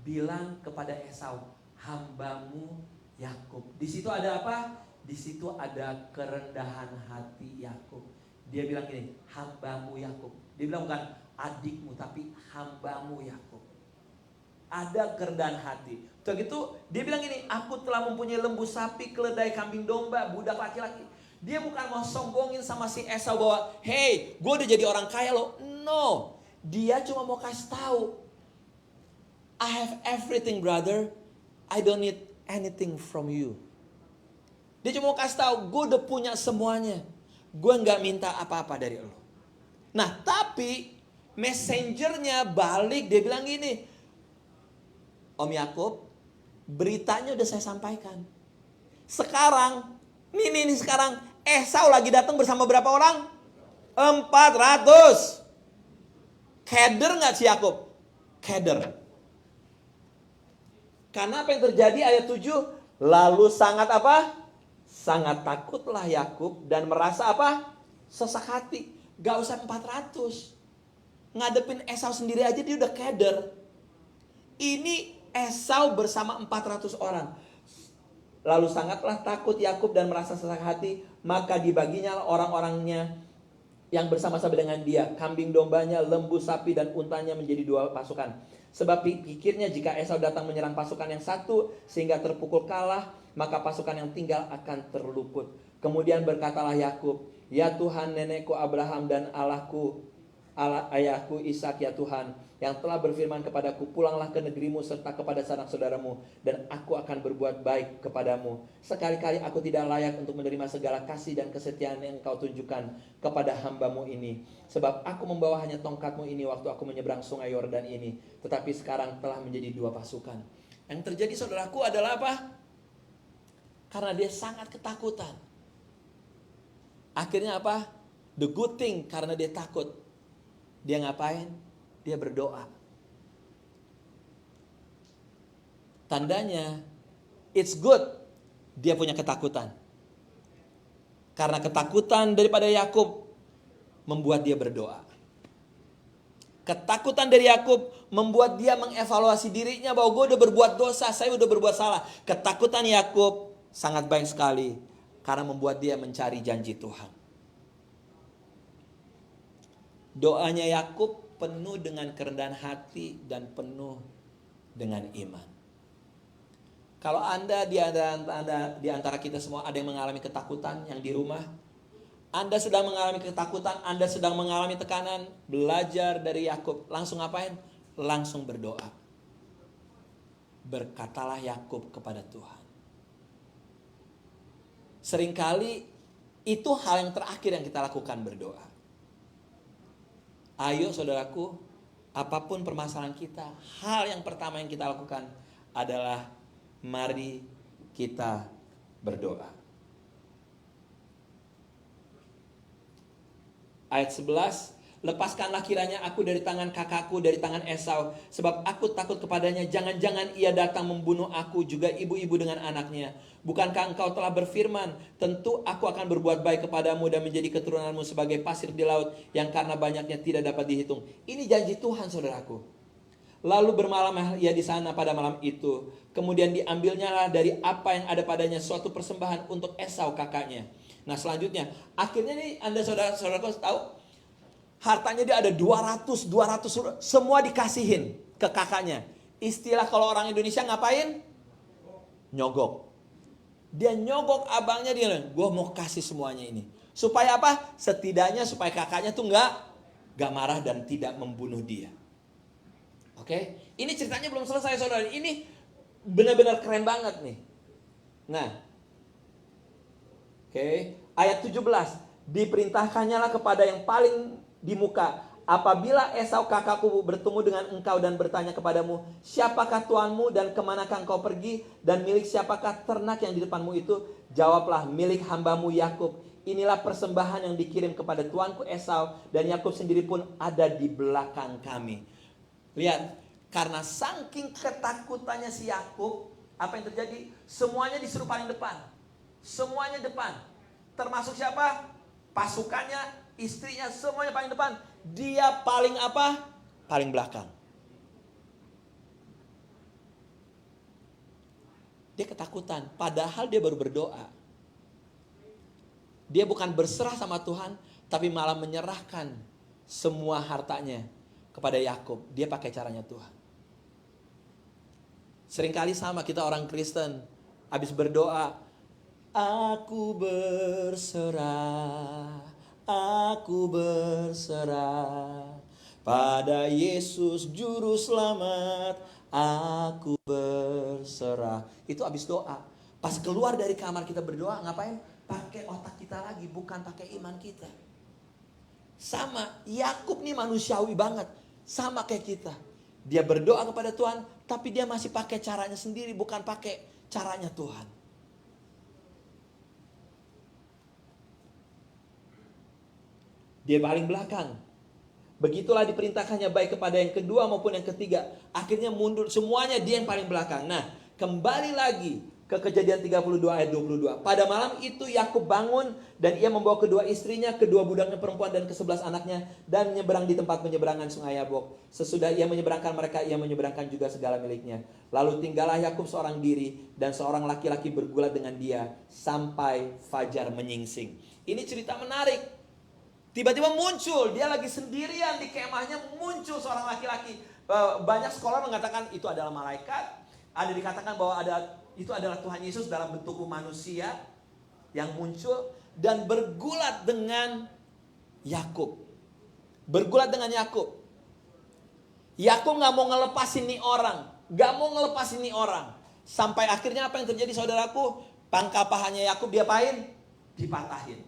bilang kepada Esau, hambamu Yakub. Di situ ada apa? Di situ ada kerendahan hati Yakub. Dia bilang gini, hambamu Yakub. Dia bilang bukan adikmu, tapi hambamu Yakub. Ada kerendahan hati. Setelah gitu dia bilang gini, aku telah mempunyai lembu sapi, keledai, kambing domba, budak laki-laki. Dia bukan mau sombongin sama si Esau bahwa, hey, gue udah jadi orang kaya loh. No, dia cuma mau kasih tahu, I have everything brother, I don't need anything from you. Dia cuma mau kasih tahu, gue udah punya semuanya, gue nggak minta apa-apa dari lo. Nah, tapi messengernya balik, dia bilang gini, Om Yakub, beritanya udah saya sampaikan. Sekarang, nih sekarang Esau lagi datang bersama berapa orang? 400. Keder nggak si Yakub? Keder. Karena apa yang terjadi ayat 7? Lalu sangat apa? Sangat takutlah Yakub dan merasa apa? Sesak hati. Gak usah 400. Ngadepin Esau sendiri aja dia udah keder. Ini Esau bersama 400 orang. Lalu sangatlah takut Yakub dan merasa sesak hati, maka dibaginya orang-orangnya yang bersama-sama dengan dia, kambing dombanya, lembu sapi dan untanya menjadi 2 pasukan. Sebab pikirnya jika Esau datang menyerang pasukan yang satu sehingga terpukul kalah, maka pasukan yang tinggal akan terluput. Kemudian berkatalah Yakub, ya Tuhan nenekku Abraham dan Allahku, Allah ayahku Ishak, ya Tuhan yang telah berfirman kepadaku, pulanglah ke negerimu serta kepada sanak saudaramu, dan aku akan berbuat baik kepadamu. Sekali-kali aku tidak layak untuk menerima segala kasih dan kesetiaan yang engkau tunjukkan kepada hambamu ini. Sebab aku membawa hanya tongkatmu ini waktu aku menyeberang sungai Yordan ini, tetapi sekarang telah menjadi 2 pasukan. Yang terjadi saudaraku adalah apa? Karena dia sangat ketakutan. Akhirnya apa? The good thing, karena dia takut. Dia ngapain? Dia berdoa. Tandanya, it's good. Dia punya ketakutan. Karena ketakutan daripada Yakub membuat dia berdoa. Ketakutan dari Yakub membuat dia mengevaluasi dirinya bahwa gue udah berbuat dosa, saya udah berbuat salah. Ketakutan Yakub sangat baik sekali karena membuat dia mencari janji Tuhan. Doanya Yakub penuh dengan kerendahan hati dan penuh dengan iman. Kalau Anda di antara kita semua ada yang mengalami ketakutan yang di rumah, Anda sedang mengalami ketakutan, Anda sedang mengalami tekanan, belajar dari Yakub. Langsung ngapain? Langsung berdoa. Berkatalah Yakub kepada Tuhan. Seringkali itu hal yang terakhir yang kita lakukan, berdoa. Ayo saudaraku, apapun permasalahan kita, hal yang pertama yang kita lakukan adalah mari kita berdoa. Ayat 11, lepaskanlah kiranya aku dari tangan kakakku, dari tangan Esau, sebab aku takut kepadanya, jangan-jangan ia datang membunuh aku, juga ibu-ibu dengan anaknya. Bukankah engkau telah berfirman, tentu aku akan berbuat baik kepadamu dan menjadi keturunanmu sebagai pasir di laut, yang karena banyaknya tidak dapat dihitung. Ini janji Tuhan saudaraku. Lalu bermalamlah ia di sana pada malam itu. Kemudian diambilnyalah dari apa yang ada padanya suatu persembahan untuk Esau kakaknya. Nah selanjutnya, akhirnya nih Anda saudara-saudaraku tahu, hartanya dia ada 200, semua dikasihin ke kakaknya. Istilah kalau orang Indonesia ngapain? Nyogok. Dia nyogok abangnya, dia bilang, gue mau kasih semuanya ini. Supaya apa? Setidaknya supaya kakaknya tuh gak marah dan tidak membunuh dia. Oke? Ini ceritanya belum selesai saudara. Ini benar-benar keren banget nih. Nah. Oke. Ayat 17. Diperintahkannyalah kepada yang paling di muka, apabila Esau kakakku bertemu dengan engkau dan bertanya kepadamu, siapakah tuanmu dan kemanakah engkau pergi, dan milik siapakah ternak yang di depanmu itu? Jawablah, milik hambamu Yakub. Inilah persembahan yang dikirim kepada tuanku Esau, dan Yakub sendiri pun ada di belakang kami. Lihat, karena saking ketakutannya si Yakub, apa yang terjadi? Semuanya disuruh paling depan. Semuanya depan. Termasuk siapa? Pasukannya, istrinya, semuanya paling depan. Dia paling apa? Paling belakang. Dia ketakutan, padahal dia baru berdoa. Dia bukan berserah sama Tuhan, tapi malah menyerahkan semua hartanya kepada Yakub. Dia pakai caranya Tuhan. Seringkali sama kita orang Kristen, habis berdoa, aku berserah pada Yesus Juru Selamat, aku berserah. Itu habis doa. Pas keluar dari kamar kita berdoa, ngapain? Pakai otak kita lagi, bukan pakai iman kita. Sama, Yakub nih manusiawi banget. Sama kayak kita. Dia berdoa kepada Tuhan, tapi dia masih pakai caranya sendiri, bukan pakai caranya Tuhan. Dia paling belakang. Begitulah diperintahkannya baik kepada yang kedua maupun yang ketiga. Akhirnya mundur, semuanya dia yang paling belakang. Nah, kembali lagi ke Kejadian 32 ayat 22. Pada malam itu Yakub bangun dan ia membawa kedua istrinya, kedua budaknya perempuan dan ke-11 anaknya, dan menyeberang di tempat penyeberangan sungai Yabok. Sesudah ia menyeberangkan mereka, ia menyeberangkan juga segala miliknya. Lalu tinggallah Yakub seorang diri, dan seorang laki-laki bergulat dengan dia sampai fajar menyingsing. Ini cerita menarik. Tiba-tiba muncul, dia lagi sendirian di kemahnya, muncul seorang laki-laki. Banyak sekolah mengatakan itu adalah malaikat. Ada dikatakan bahwa itu adalah Tuhan Yesus dalam bentuk manusia yang muncul dan bergulat dengan Yakub. Bergulat dengan Yakub. Yakub nggak mau ngelepasin nih orang, nggak mau ngelepasin nih orang. Sampai akhirnya apa yang terjadi saudaraku? Pangkal pahanya Yakub diapain? Dipatahin.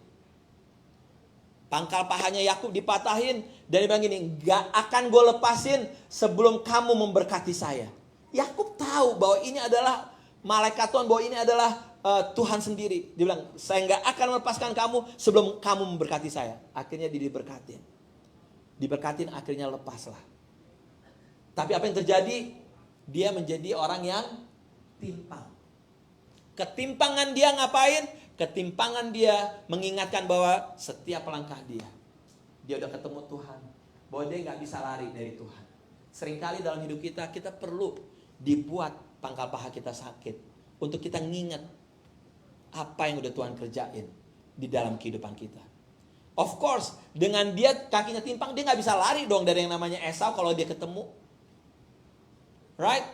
Pangkal pahanya Yakub dipatahin dan dia bilang gini, gak akan gue lepasin sebelum kamu memberkati saya. Yakub tahu bahwa ini adalah malaikat Tuhan, bahwa ini adalah Tuhan sendiri. Dia bilang, saya gak akan melepaskan kamu sebelum kamu memberkati saya. Akhirnya dia diberkatin. Diberkatin akhirnya lepaslah. Tapi apa yang terjadi? Dia menjadi orang yang timpang. Ketimpangan dia ngapain? Ketimpangan dia mengingatkan bahwa setiap langkah dia udah ketemu Tuhan, bahwa dia gak bisa lari dari Tuhan. Seringkali dalam hidup kita perlu dibuat pangkal paha kita sakit untuk kita nginget apa yang udah Tuhan kerjain di dalam kehidupan kita. Of course, dengan dia kakinya timpang, dia gak bisa lari dong dari yang namanya Esau kalau dia ketemu. Right?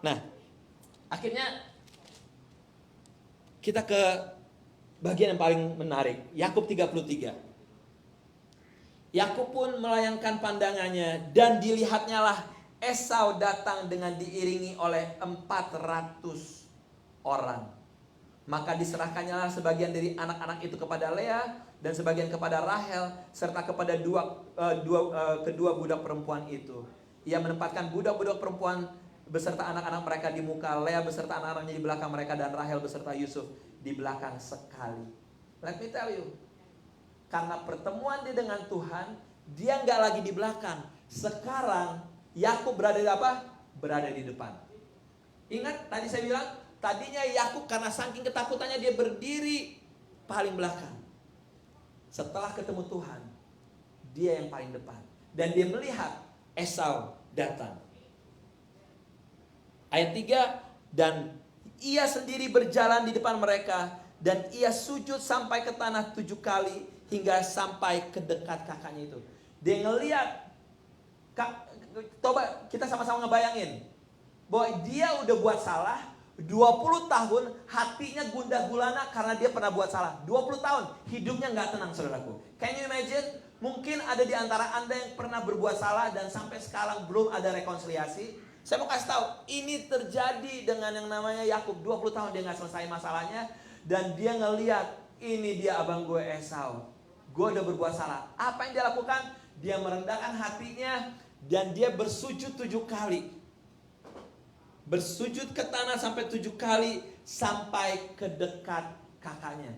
Nah, akhirnya kita ke bagian yang paling menarik, Yakub 33. Yakub pun melayangkan pandangannya dan dilihatnya lah Esau datang dengan diiringi oleh 400 orang. Maka diserahkannya lah sebagian dari anak-anak itu kepada Lea dan sebagian kepada Rahel serta kepada kedua budak perempuan itu. Ia menempatkan budak-budak perempuan beserta anak-anak mereka di muka, Lea beserta anak-anaknya di belakang mereka, dan Rahel beserta Yusuf di belakang sekali. Let me tell you, karena pertemuan dia dengan Tuhan, dia nggak lagi di belakang. Sekarang Yakub berada di apa? Berada di depan. Ingat tadi saya bilang, tadinya Yakub karena saking ketakutannya dia berdiri paling belakang. Setelah ketemu Tuhan, dia yang paling depan. Dan dia melihat Esau datang. Ayat 3, dan ia sendiri berjalan di depan mereka, dan ia sujud sampai ke tanah 7 kali hingga sampai ke dekat kakaknya itu. Dia ngeliat, coba kita sama-sama ngebayangin bahwa dia udah buat salah 20 tahun, hatinya gundah gulana karena dia pernah buat salah. 20 tahun hidupnya gak tenang, saudaraku. Can you imagine? Mungkin ada di antara Anda yang pernah berbuat salah dan sampai sekarang belum ada rekonsiliasi. Saya mau kasih tahu, ini terjadi dengan yang namanya Yakub. 20 tahun dia gak selesai masalahnya, dan dia ngeliat, ini dia abang gue Esau. Gue udah berbuat salah. Apa yang dia lakukan? Dia merendahkan hatinya dan dia bersujud 7 kali. Bersujud ke tanah sampai 7 kali sampai ke dekat kakaknya.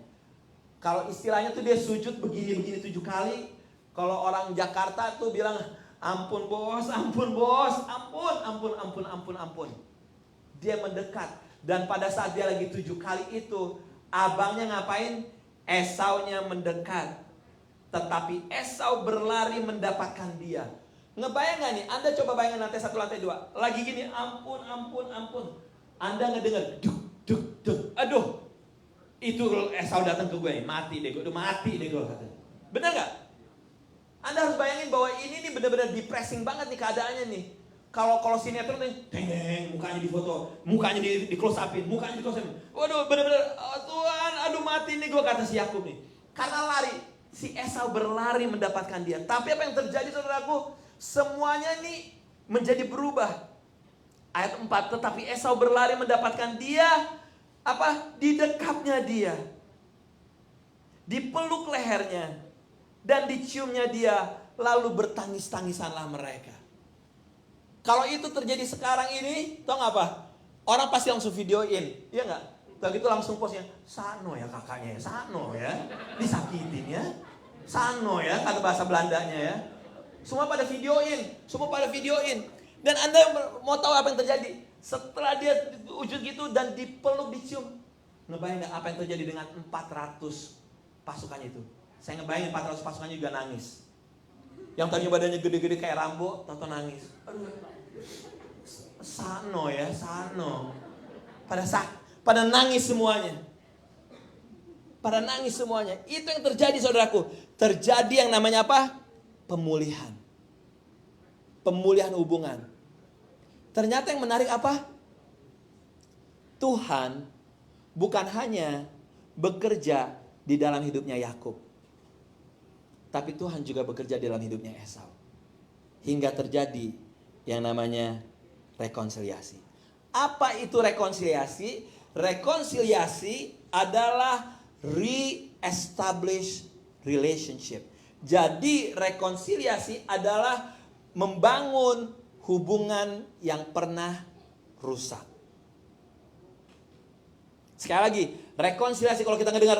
Kalau istilahnya tuh dia sujud begini-begini 7 kali. Kalau orang Jakarta tuh bilang, ampun bos, ampun bos, ampun. Dia mendekat. Dan pada saat dia lagi 7 kali itu, abangnya ngapain? Esaunya mendekat. Tetapi Esau berlari mendapatkan dia. Ngebayang gak nih? Anda coba bayangin lantai 1, lantai 2. Lagi gini, ampun. Anda ngedenger, duk. Aduh, itu Esau datang ke gue, mati deh gue, udah mati deh gue katanya. Bener gak? Anda harus bayangin bahwa ini nih benar-benar depressing banget nih keadaannya nih. Kalau sinetron nih, deng, mukanya difoto, mukanya di close upin, Waduh, benar-benar, oh Tuhan, aduh mati nih gue, kata si Yakub nih. Karena lari, si Esau berlari mendapatkan dia. Tapi apa yang terjadi saudaraku? Semuanya nih menjadi berubah. Ayat 4, tetapi Esau berlari mendapatkan dia, didekapnya dia, dipeluk lehernya, dan diciumnya dia, lalu bertangis-tangisanlah mereka. Kalau itu terjadi sekarang ini, tau gak apa? Orang pasti langsung videoin, iya gak? Begitu langsung postnya, Sano ya kakaknya ya, Sano ya, disakitin ya, Sano ya, kata bahasa Belandanya ya. Semua pada videoin. Dan Anda mau tahu apa yang terjadi? Setelah dia wujud gitu dan dipeluk, dicium, ngebayang gak apa yang terjadi dengan 400 pasukannya itu? Saya ngebayangin 400 pasukannya juga nangis. Yang tadinya badannya gede-gede kayak Rambo, tonton nangis. Aduh, Sano ya, Sano. Pada nangis semuanya. Itu yang terjadi saudaraku. terjadi yang namanya apa? Pemulihan. Pemulihan hubungan. Ternyata yang menarik apa? Tuhan bukan hanya bekerja di dalam hidupnya Yakub, tapi Tuhan juga bekerja di dalam hidupnya Esau. Hingga terjadi yang namanya rekonsiliasi. Apa itu rekonsiliasi? Rekonsiliasi adalah re-establish relationship. Jadi rekonsiliasi adalah membangun hubungan yang pernah rusak. Sekali lagi, rekonsiliasi, kalau kita mendengar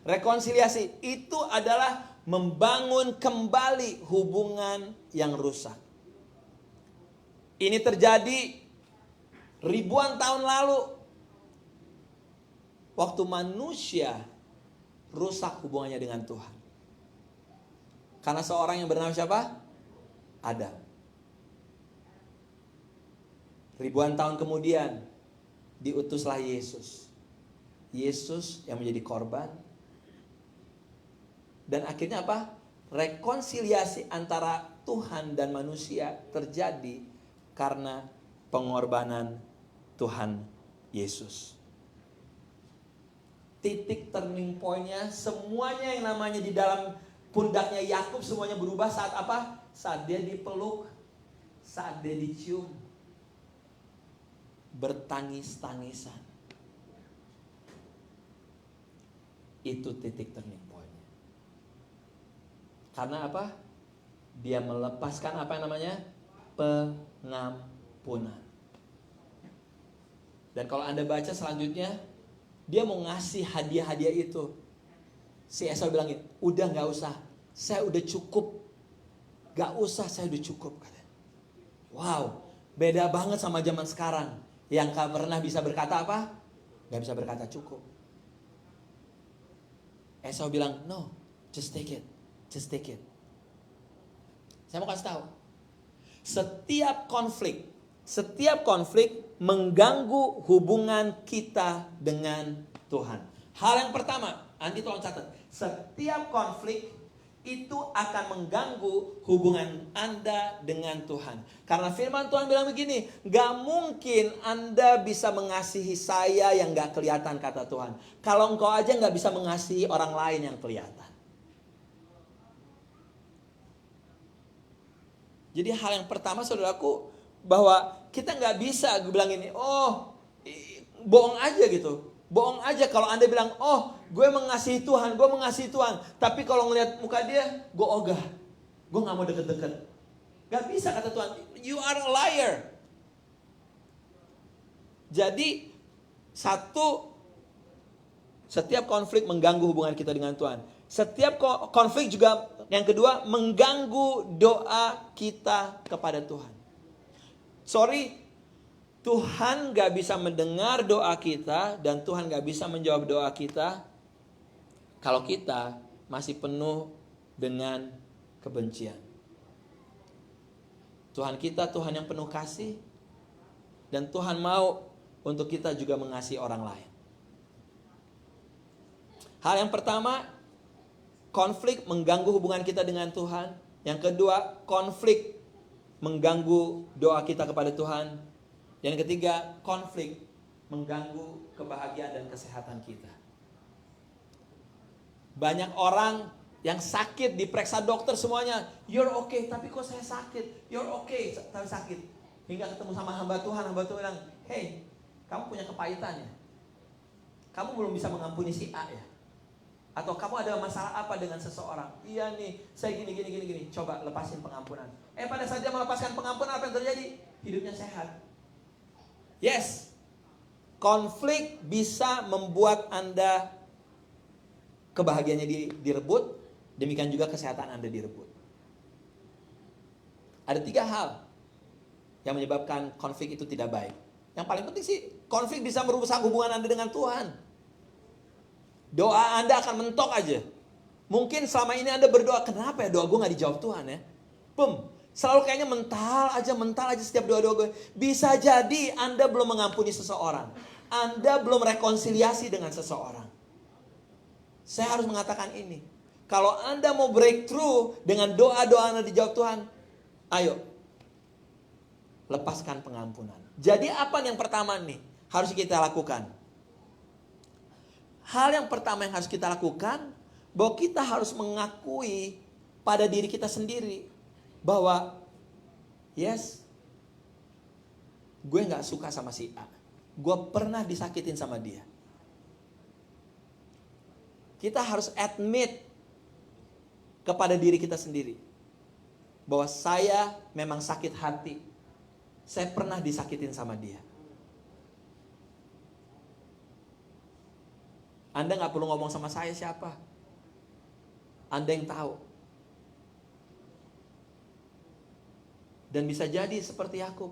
rekonsiliasi itu adalah membangun kembali hubungan yang rusak. Ini terjadi ribuan tahun lalu, waktu manusia rusak hubungannya dengan Tuhan. Karena seorang yang bernama siapa? Adam. Ribuan tahun kemudian diutuslah Yesus. Yesus yang menjadi korban. Dan akhirnya apa? Rekonsiliasi antara Tuhan dan manusia terjadi karena pengorbanan Tuhan Yesus. Titik turning point-nya, semuanya yang namanya di dalam pundaknya Yakub semuanya berubah saat apa? Saat dia dipeluk, saat dia dicium, bertangis-tangisan. Itu titik turning point-nya. Karena apa? Dia melepaskan apa yang namanya? Pengampunan. Dan kalau Anda baca selanjutnya, dia mau ngasih hadiah-hadiah itu. Si Esau bilang, udah gak usah, saya udah cukup. Gak usah, saya udah cukup. Wow, beda banget sama zaman sekarang. Yang gak pernah bisa berkata apa? Gak bisa berkata cukup. Esau bilang, no, just take it. Just take it. Saya mau kasih tahu. Setiap konflik mengganggu hubungan kita dengan Tuhan. Hal yang pertama, Andi tolong catat. Setiap konflik itu akan mengganggu hubungan Anda dengan Tuhan. Karena firman Tuhan bilang begini, gak mungkin Anda bisa mengasihi saya yang gak kelihatan, kata Tuhan. Kalau engkau aja gak bisa mengasihi orang lain yang kelihatan. Jadi hal yang pertama saudaraku, bahwa kita gak bisa bilang ini, bohong aja gitu. Bohong aja kalau Anda bilang, gue mengasihi Tuhan, gue mengasihi Tuhan. Tapi kalau ngelihat muka dia, gue ogah. Gue gak mau deket-deket. Gak bisa, kata Tuhan. You are a liar. Jadi, setiap konflik mengganggu hubungan kita dengan Tuhan. Setiap konflik juga, yang kedua, mengganggu doa kita kepada Tuhan. Tuhan gak bisa mendengar doa kita dan Tuhan gak bisa menjawab doa kita kalau kita masih penuh dengan kebencian. Tuhan kita Tuhan yang penuh kasih dan Tuhan mau untuk kita juga mengasihi orang lain. Hal yang pertama, konflik mengganggu hubungan kita dengan Tuhan. Yang kedua, konflik mengganggu doa kita kepada Tuhan. Yang ketiga, konflik mengganggu kebahagiaan dan kesehatan kita. Banyak orang yang sakit diperiksa dokter semuanya, you're okay, tapi kok saya sakit? You're okay, tapi sakit. Hingga ketemu sama hamba Tuhan bilang, hey, kamu punya kepahitan ya? Kamu belum bisa mengampuni si A ya? Atau kamu ada masalah apa dengan seseorang? Iya nih, saya gini. Coba lepasin pengampunan. Pada saat dia melepaskan pengampunan, apa yang terjadi? Hidupnya sehat. Yes, konflik bisa membuat Anda kebahagiaannya direbut, demikian juga kesehatan Anda direbut. Ada 3 hal yang menyebabkan konflik itu tidak baik. Yang paling penting sih, konflik bisa merusak hubungan Anda dengan Tuhan. Doa Anda akan mentok aja. Mungkin selama ini Anda berdoa, kenapa ya doa gue gak dijawab Tuhan ya? Selalu kayaknya mental aja setiap doa-doa gue. Bisa jadi Anda belum mengampuni seseorang. Anda belum rekonsiliasi dengan seseorang. Saya harus mengatakan ini. Kalau Anda mau breakthrough dengan doa-doa Anda dijawab Tuhan, ayo, lepaskan pengampunan. Jadi apa yang pertama nih harus kita lakukan? Hal yang pertama yang harus kita lakukan, bahwa kita harus mengakui pada diri kita sendiri bahwa yes, gue gak suka sama si A. Gue pernah disakitin sama dia. Kita harus admit kepada diri kita sendiri bahwa saya memang sakit hati. Saya pernah disakitin sama dia. Anda gak perlu ngomong sama saya siapa. Anda yang tahu. Dan bisa jadi seperti Yakub.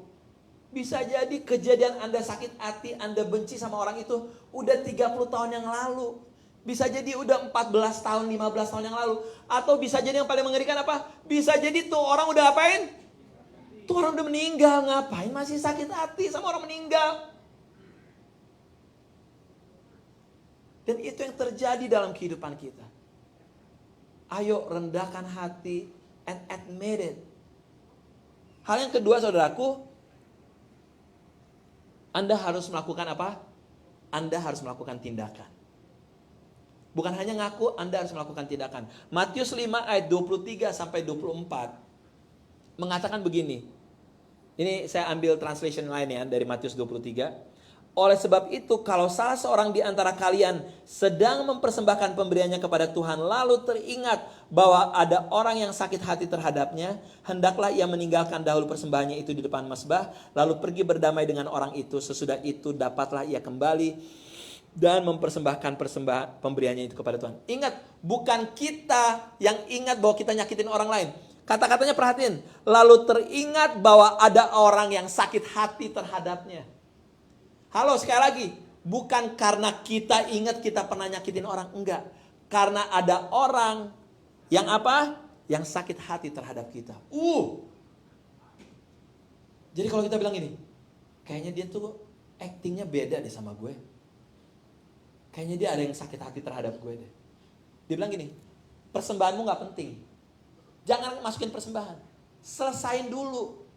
Bisa jadi kejadian Anda sakit hati, Anda benci sama orang itu udah 30 tahun yang lalu. Bisa jadi udah 14 tahun, 15 tahun yang lalu. Atau bisa jadi yang paling mengerikan apa? Bisa jadi tuh orang udah apain? Tuh orang udah meninggal, ngapain masih sakit hati sama orang meninggal? Dan itu yang terjadi dalam kehidupan kita. Ayo rendahkan hati and admit it. Hal yang kedua saudaraku, Anda harus melakukan apa? Anda harus melakukan tindakan. Bukan hanya ngaku, Anda harus melakukan tindakan. Matius 5 ayat 23 sampai 24 mengatakan begini. Ini saya ambil translation lain ya dari Matius 23. Oleh sebab itu, kalau salah seorang di antara kalian sedang mempersembahkan pemberiannya kepada Tuhan, lalu teringat bahwa ada orang yang sakit hati terhadapnya, hendaklah ia meninggalkan dahulu persembahannya itu di depan mazbah, lalu pergi berdamai dengan orang itu. Sesudah itu dapatlah ia kembali dan mempersembahkan pemberiannya itu kepada Tuhan. Ingat, bukan kita yang ingat bahwa kita nyakitin orang lain. Kata-katanya perhatiin. Lalu teringat bahwa ada orang yang sakit hati terhadapnya. Halo, sekali lagi. Bukan karena kita ingat kita pernah nyakitin orang. Enggak. Karena ada orang yang apa? Yang sakit hati terhadap kita. Jadi kalau kita bilang gini, kayaknya dia tuh actingnya beda deh sama gue. Kayaknya dia ada yang sakit hati terhadap gue deh. Dia bilang gini, persembahanmu gak penting. Jangan masukin persembahan. Selesain dulu.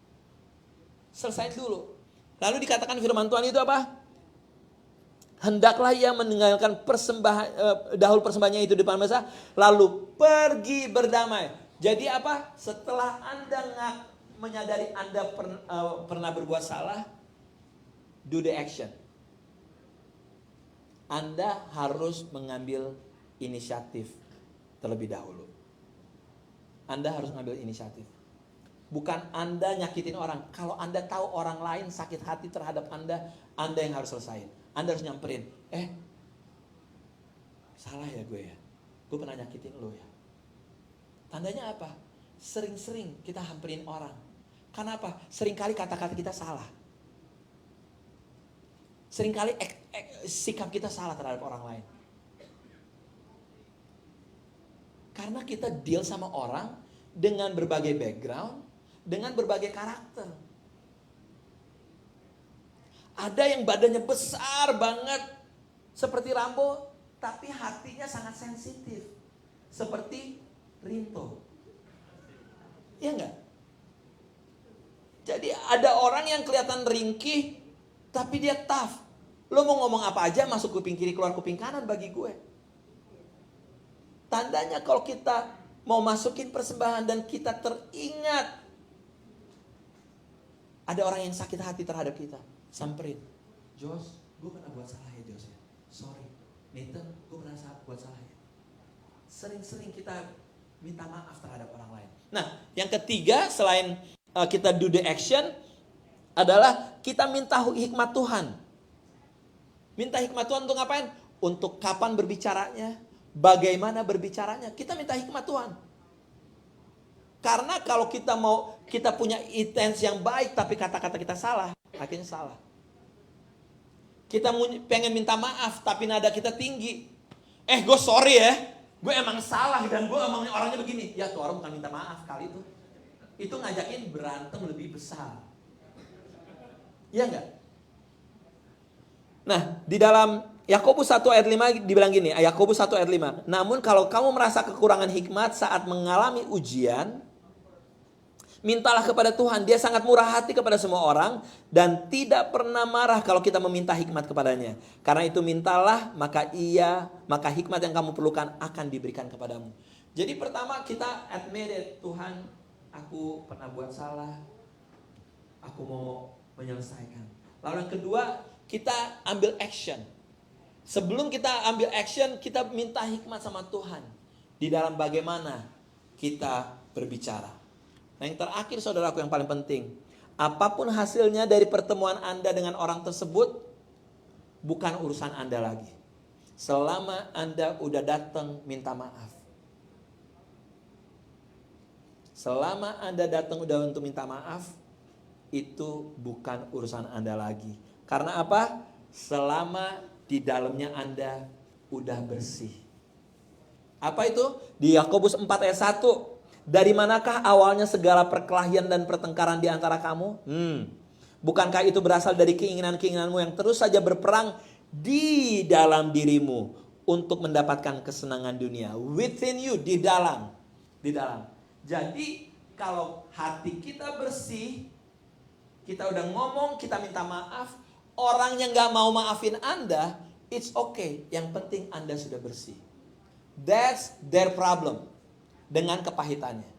Lalu dikatakan firman Tuhan itu apa? Hendaklah ia meninggalkan dahulu persembahannya itu di depan mazbah, lalu pergi berdamai. Jadi apa? Setelah Anda menyadari Anda pernah berbuat salah, do the action. Anda harus mengambil inisiatif terlebih dahulu. Anda harus mengambil inisiatif. Bukan Anda nyakitin orang. Kalau Anda tahu orang lain sakit hati terhadap Anda yang harus selesaiin. Anda harus nyamperin. Salah ya gue ya. Gue pernah nyakitin lo ya. Tandanya apa? Sering-sering kita hamperin orang. Karena apa? Seringkali kata-kata kita salah. Seringkali sikap kita salah terhadap orang lain. Karena kita deal sama orang dengan berbagai background, dengan berbagai karakter. Ada yang badannya besar banget, seperti Rambo, tapi hatinya sangat sensitif, seperti Rinto. Iya enggak? Jadi ada orang yang kelihatan ringkih, tapi dia tough. Lo mau ngomong apa aja masuk kuping kiri keluar kuping kanan bagi gue. Tandanya kalau kita mau masukin persembahan dan kita teringat ada orang yang sakit hati terhadap kita, samperin. Jos, gue pernah buat salah ya Jos ya. Sorry. Nathan, gue pernah buat salah ya. Sering-sering kita minta maaf terhadap orang lain. Nah, yang ketiga selain kita do the action adalah kita minta hikmat Tuhan. Minta hikmat Tuhan untuk ngapain? Untuk kapan berbicaranya, bagaimana berbicaranya. Kita minta hikmat Tuhan. Karena kalau kita punya intens yang baik tapi kata-kata kita salah, akhirnya salah. Kita pengen minta maaf tapi nada kita tinggi. Gue sorry ya, gue emang salah dan gue emang orangnya begini. Ya tuh orang bukan minta maaf kali itu. Itu ngajakin berantem lebih besar. Iya enggak? Nah, di dalam Yakobus 1 ayat 5 dibilang gini, Yakobus 1 ayat 5. Namun kalau kamu merasa kekurangan hikmat saat mengalami ujian, mintalah kepada Tuhan. Dia sangat murah hati kepada semua orang dan tidak pernah marah kalau kita meminta hikmat kepadanya. Karena itu mintalah, maka hikmat yang kamu perlukan akan diberikan kepadamu. Jadi pertama kita admit it, Tuhan, aku pernah buat salah. Aku mau menyelesaikan. Lalu yang kedua, kita ambil action. Sebelum kita ambil action, kita minta hikmat sama Tuhan di dalam bagaimana kita berbicara. Nah, yang terakhir saudaraku yang paling penting, apapun hasilnya dari pertemuan Anda dengan orang tersebut, bukan urusan Anda lagi. Selama Anda udah datang minta maaf. Selama Anda datang udah untuk minta maaf, itu bukan urusan Anda lagi. Karena apa? Selama di dalamnya Anda udah bersih. Apa itu? Di Yakobus 4 ayat 1. Dari manakah awalnya segala perkelahian dan pertengkaran di antara kamu? Bukankah itu berasal dari keinginan-keinginanmu yang terus saja berperang di dalam dirimu untuk mendapatkan kesenangan dunia? Within you, di dalam. Jadi kalau hati kita bersih, kita udah ngomong, kita minta maaf, orang yang gak mau maafin Anda, it's okay. Yang penting Anda sudah bersih. That's their problem. Dengan kepahitannya.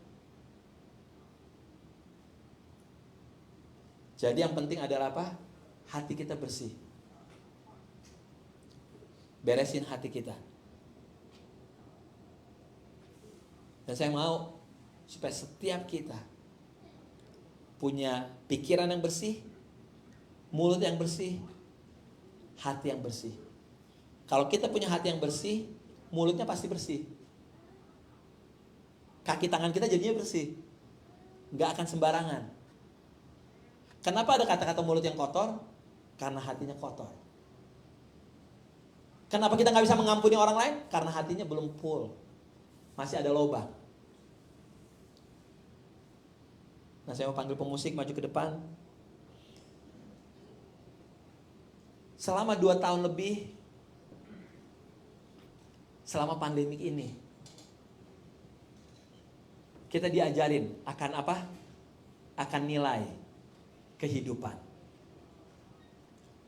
Jadi yang penting adalah apa? Hati kita bersih. Beresin hati kita. Dan saya mau supaya setiap kita punya pikiran yang bersih, mulut yang bersih, hati yang bersih. Kalau kita punya hati yang bersih, mulutnya pasti bersih. Kaki tangan kita jadinya bersih. Gak akan sembarangan. Kenapa ada kata-kata mulut yang kotor? Karena hatinya kotor. Kenapa kita gak bisa mengampuni orang lain? Karena hatinya belum full. Masih ada lubang. Nah, saya mau panggil pemusik maju ke depan. Selama 2 tahun lebih, selama pandemik ini, kita diajarin akan apa? Akan nilai kehidupan.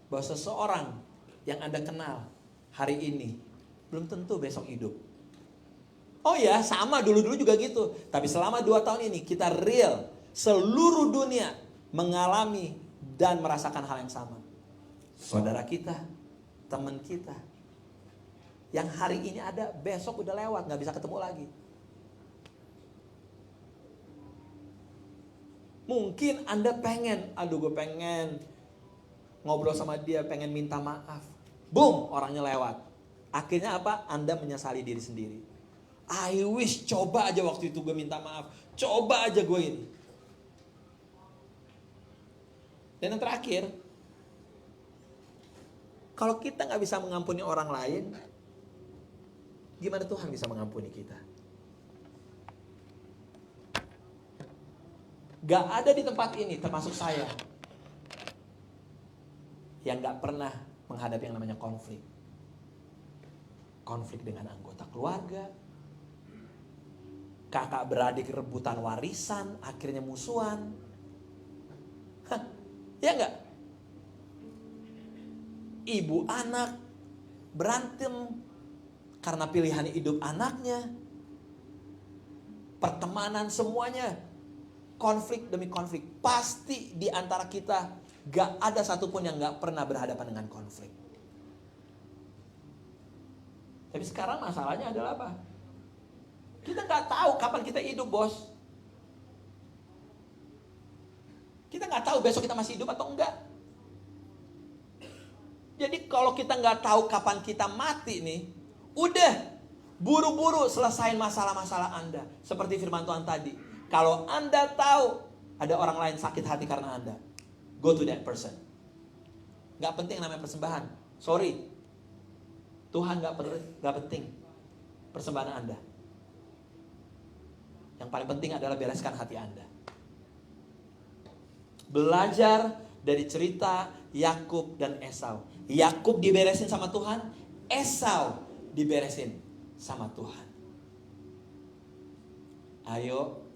Bahwa seseorang yang Anda kenal hari ini belum tentu besok hidup. Oh ya, sama dulu-dulu juga gitu. Tapi selama 2 tahun ini kita real, seluruh dunia mengalami dan merasakan hal yang sama. Saudara kita, teman kita, yang hari ini ada, besok udah lewat, gak bisa ketemu lagi. Mungkin Anda pengen, gue pengen ngobrol sama dia, pengen minta maaf. Boom, orangnya lewat. Akhirnya apa? Anda menyesali diri sendiri. I wish, coba aja waktu itu gue minta maaf. Coba aja gue ini. Dan yang terakhir, kalau kita gak bisa mengampuni orang lain, gimana Tuhan bisa mengampuni kita? Gak ada di tempat ini, termasuk saya, yang gak pernah menghadapi yang namanya konflik. Konflik dengan anggota keluarga, kakak beradik rebutan warisan, akhirnya musuhan. Ya gak? Ibu anak berantem karena pilihan hidup anaknya. Pertemanan semuanya konflik demi konflik. Pasti di antara kita gak ada satupun yang gak pernah berhadapan dengan konflik. Tapi sekarang masalahnya adalah apa? Kita gak tahu kapan kita hidup, bos. Kita gak tahu besok kita masih hidup atau enggak. Jadi kalau kita gak tahu kapan kita mati nih, udah buru-buru selesain masalah-masalah Anda. Seperti firman Tuhan tadi. Kalau Anda tahu ada orang lain sakit hati karena Anda, go to that person. Gak penting namanya persembahan. Sorry, Tuhan gak penting persembahan Anda. Yang paling penting adalah bereskan hati Anda. Belajar dari cerita Yakub dan Esau. Yakub diberesin sama Tuhan, Esau diberesin sama Tuhan. Ayo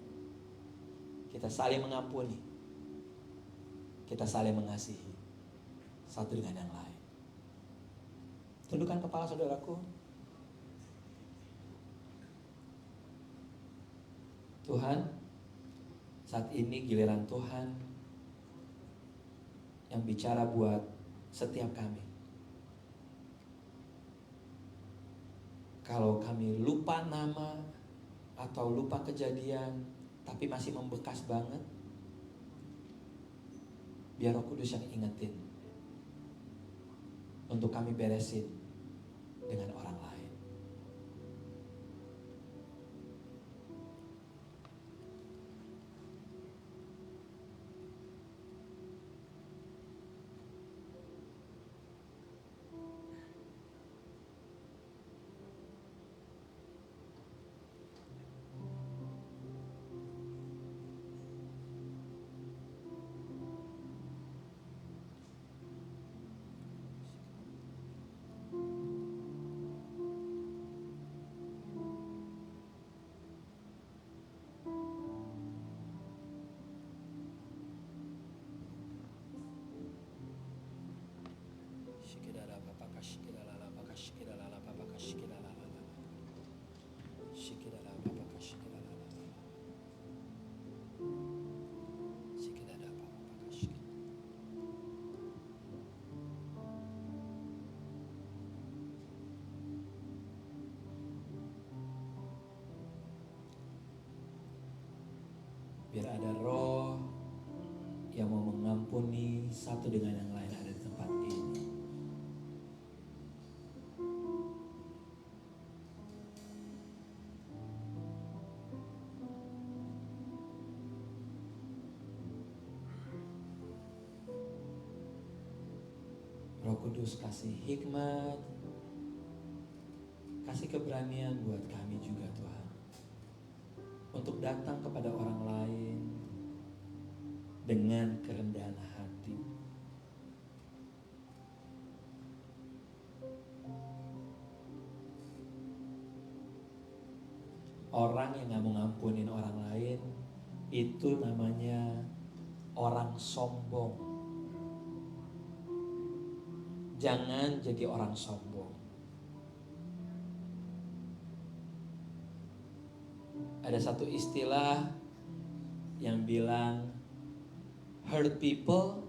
kita saling mengampuni, kita saling mengasihi satu dengan yang lain. Tundukkan kepala saudaraku. Tuhan, saat ini giliran Tuhan yang bicara buat setiap kami. Kalau kami lupa nama atau lupa kejadian, tapi masih membekas banget, biar Roh Kudus yang ingetin untuk kami beresin dengan orang lain. Biar ada roh yang mau mengampuni satu dengan yang lain ada di tempat ini. Roh Kudus kasih hikmat, kasih keberanian buat kami juga Tuhan, untuk datang kepada orang lain dengan kerendahan hati. Orang yang gak mau ngampunin orang lain, itu namanya orang sombong. Jangan jadi orang sombong. Ada satu istilah yang bilang hurt people.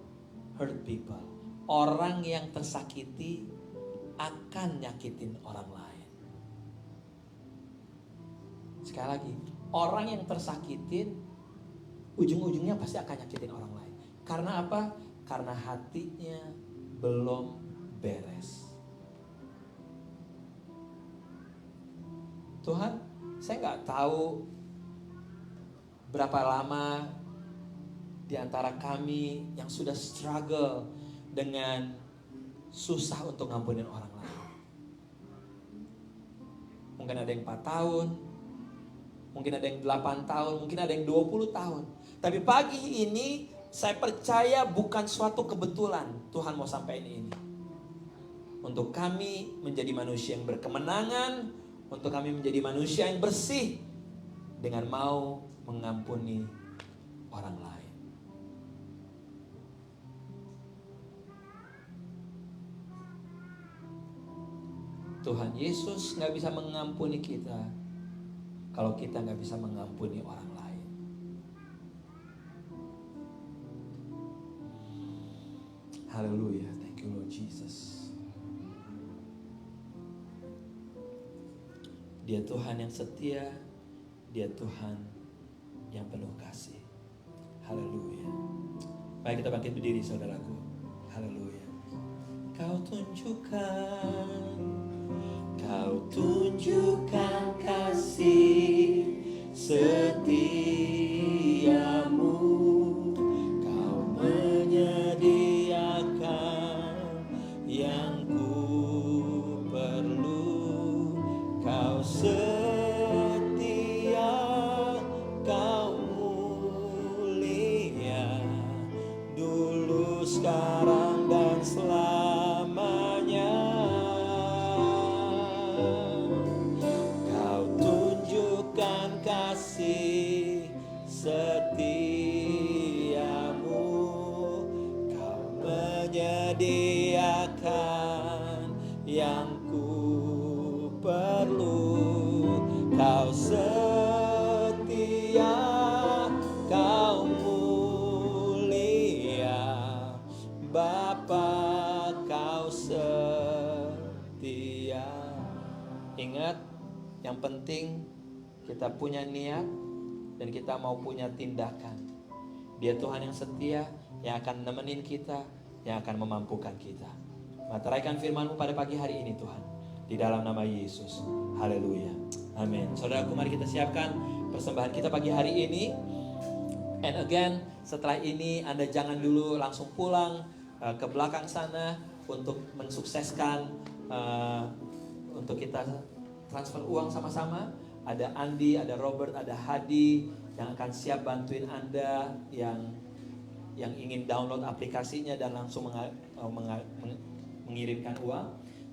Orang yang tersakiti akan nyakitin orang lain. Sekali lagi, orang yang tersakitin ujung-ujungnya pasti akan nyakitin orang lain. Karena apa? Karena hatinya belum beres. Tuhan, saya nggak tahu berapa lama di antara kami yang sudah struggle dengan susah untuk ngampunin orang lain. Mungkin ada yang 4 tahun, mungkin ada yang 8 tahun, mungkin ada yang 20 tahun. Tapi pagi ini saya percaya bukan suatu kebetulan Tuhan mau sampaikan ini. Untuk kami menjadi manusia yang berkemenangan, untuk kami menjadi manusia yang bersih dengan mau mengampuni orang lain. Tuhan Yesus gak bisa mengampuni kita kalau kita gak bisa mengampuni orang lain. Haleluya, thank you Lord Jesus. Dia Tuhan yang setia, Dia Tuhan yang penuh kasih. Haleluya. Baik, kita bangkit berdiri saudaraku. Haleluya. Kau tunjukkan kasih setiamu. Kau menyediakan yang ku perlu. Kau setia, kau mulia, dulu, sekarang, dan selamanya. Kau menyediakan yang ku perlu. Kau setia, Kau mulia, Bapa, Kau setia. Ingat, yang penting kita punya niat dan kita mau punya tindakan. Dia Tuhan yang setia, yang akan nemenin kita, yang akan memampukan kita. Materaikan firman-Mu pada pagi hari ini Tuhan, di dalam nama Yesus. Haleluya. Amin. Saudaraku, mari kita siapkan persembahan kita pagi hari ini. And again, setelah ini Anda jangan dulu langsung pulang ke belakang sana untuk mensukseskan untuk kita transfer uang sama-sama. Ada Andi, ada Robert, ada Hadi yang akan siap bantuin Anda yang ingin download aplikasinya dan langsung mengirimkan uang.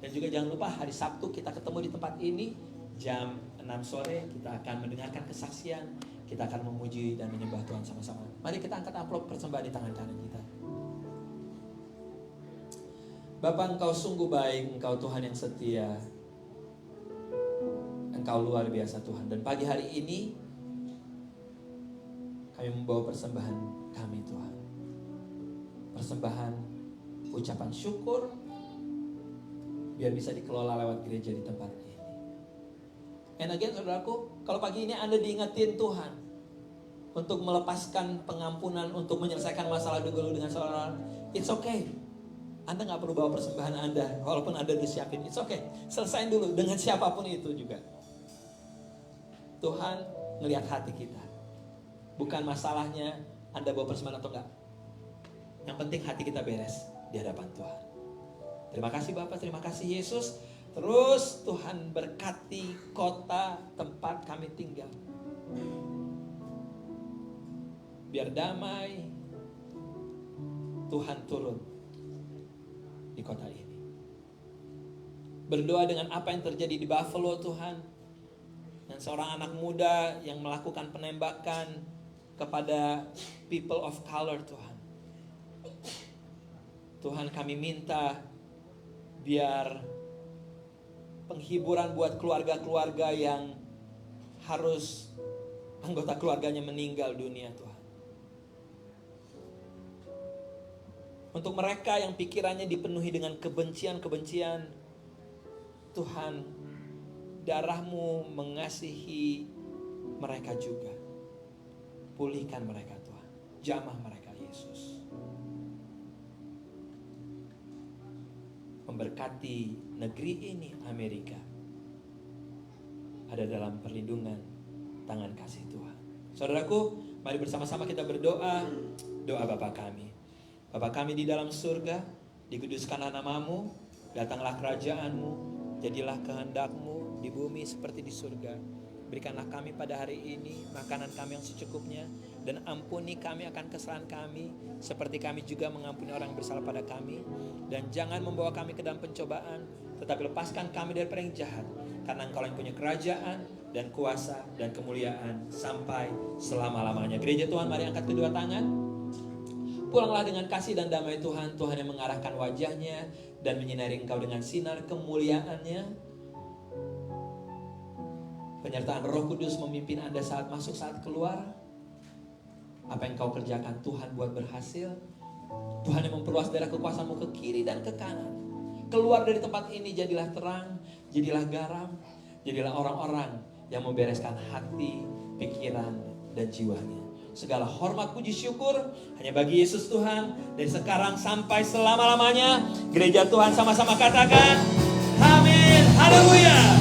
Dan juga jangan lupa hari Sabtu kita ketemu di tempat ini jam 6 sore. Kita akan mendengarkan kesaksian, kita akan memuji dan menyembah Tuhan sama-sama. Mari kita angkat amplop persembahan di tangan kanan kita. Bapa, Engkau sungguh baik, Engkau Tuhan yang setia, Engkau luar biasa Tuhan. Dan pagi hari ini kami membawa persembahan kami Tuhan. Persembahan ucapan syukur biar bisa dikelola lewat gereja di tempat ini. And again saudaraku, kalau pagi ini Anda diingetin Tuhan untuk melepaskan pengampunan, untuk menyelesaikan masalah dulu dengan seorang, it's okay. Anda gak perlu bawa persembahan Anda, walaupun Anda disiapin, it's okay. Selesain dulu dengan siapapun itu juga. Tuhan ngelihat hati kita. Bukan masalahnya Anda bawa persembahan atau enggak. Yang penting hati kita beres di hadapan Tuhan. Terima kasih Bapak, terima kasih Yesus. Terus Tuhan berkati kota tempat kami tinggal. Biar damai Tuhan turun di kota ini. Berdoa dengan apa yang terjadi di Buffalo Tuhan, dan seorang anak muda yang melakukan penembakan kepada people of color Tuhan. Tuhan, kami minta biar penghiburan buat keluarga-keluarga yang harus anggota keluarganya meninggal dunia Tuhan. Untuk mereka yang pikirannya dipenuhi dengan kebencian-kebencian, Tuhan, darah-Mu mengasihi mereka juga. Pulihkan mereka Tuhan. Jamah mereka Yesus. Memberkati negeri ini Amerika ada dalam perlindungan tangan kasih Tuhan. Saudaraku, mari bersama-sama kita berdoa. Doa Bapa kami. Bapa kami di dalam surga, dikuduskanlah nama-Mu, datanglah kerajaan-Mu, jadilah kehendak-Mu di bumi seperti di surga. Berikanlah kami pada hari ini makanan kami yang secukupnya, dan ampuni kami akan kesalahan kami seperti kami juga mengampuni orang yang bersalah pada kami. Dan jangan membawa kami ke dalam pencobaan, tetapi lepaskan kami dari yang jahat, karena Engkau yang punya kerajaan dan kuasa dan kemuliaan sampai selama-lamanya. Gereja Tuhan, mari angkat kedua tangan. Pulanglah dengan kasih dan damai Tuhan. Tuhan yang mengarahkan wajahnya dan menyinari engkau dengan sinar kemuliaannya. Penyertaan Roh Kudus memimpin Anda saat masuk, saat keluar. Apa yang kau kerjakan Tuhan buat berhasil. Tuhan yang memperluas daerah kekuasaan-Mu ke kiri dan ke kanan. Keluar dari tempat ini jadilah terang, jadilah garam, jadilah orang-orang yang membereskan hati, pikiran, dan jiwanya. Segala hormat, puji, syukur hanya bagi Yesus Tuhan. Dari sekarang sampai selama-lamanya. Gereja Tuhan sama-sama katakan amin. Haleluya.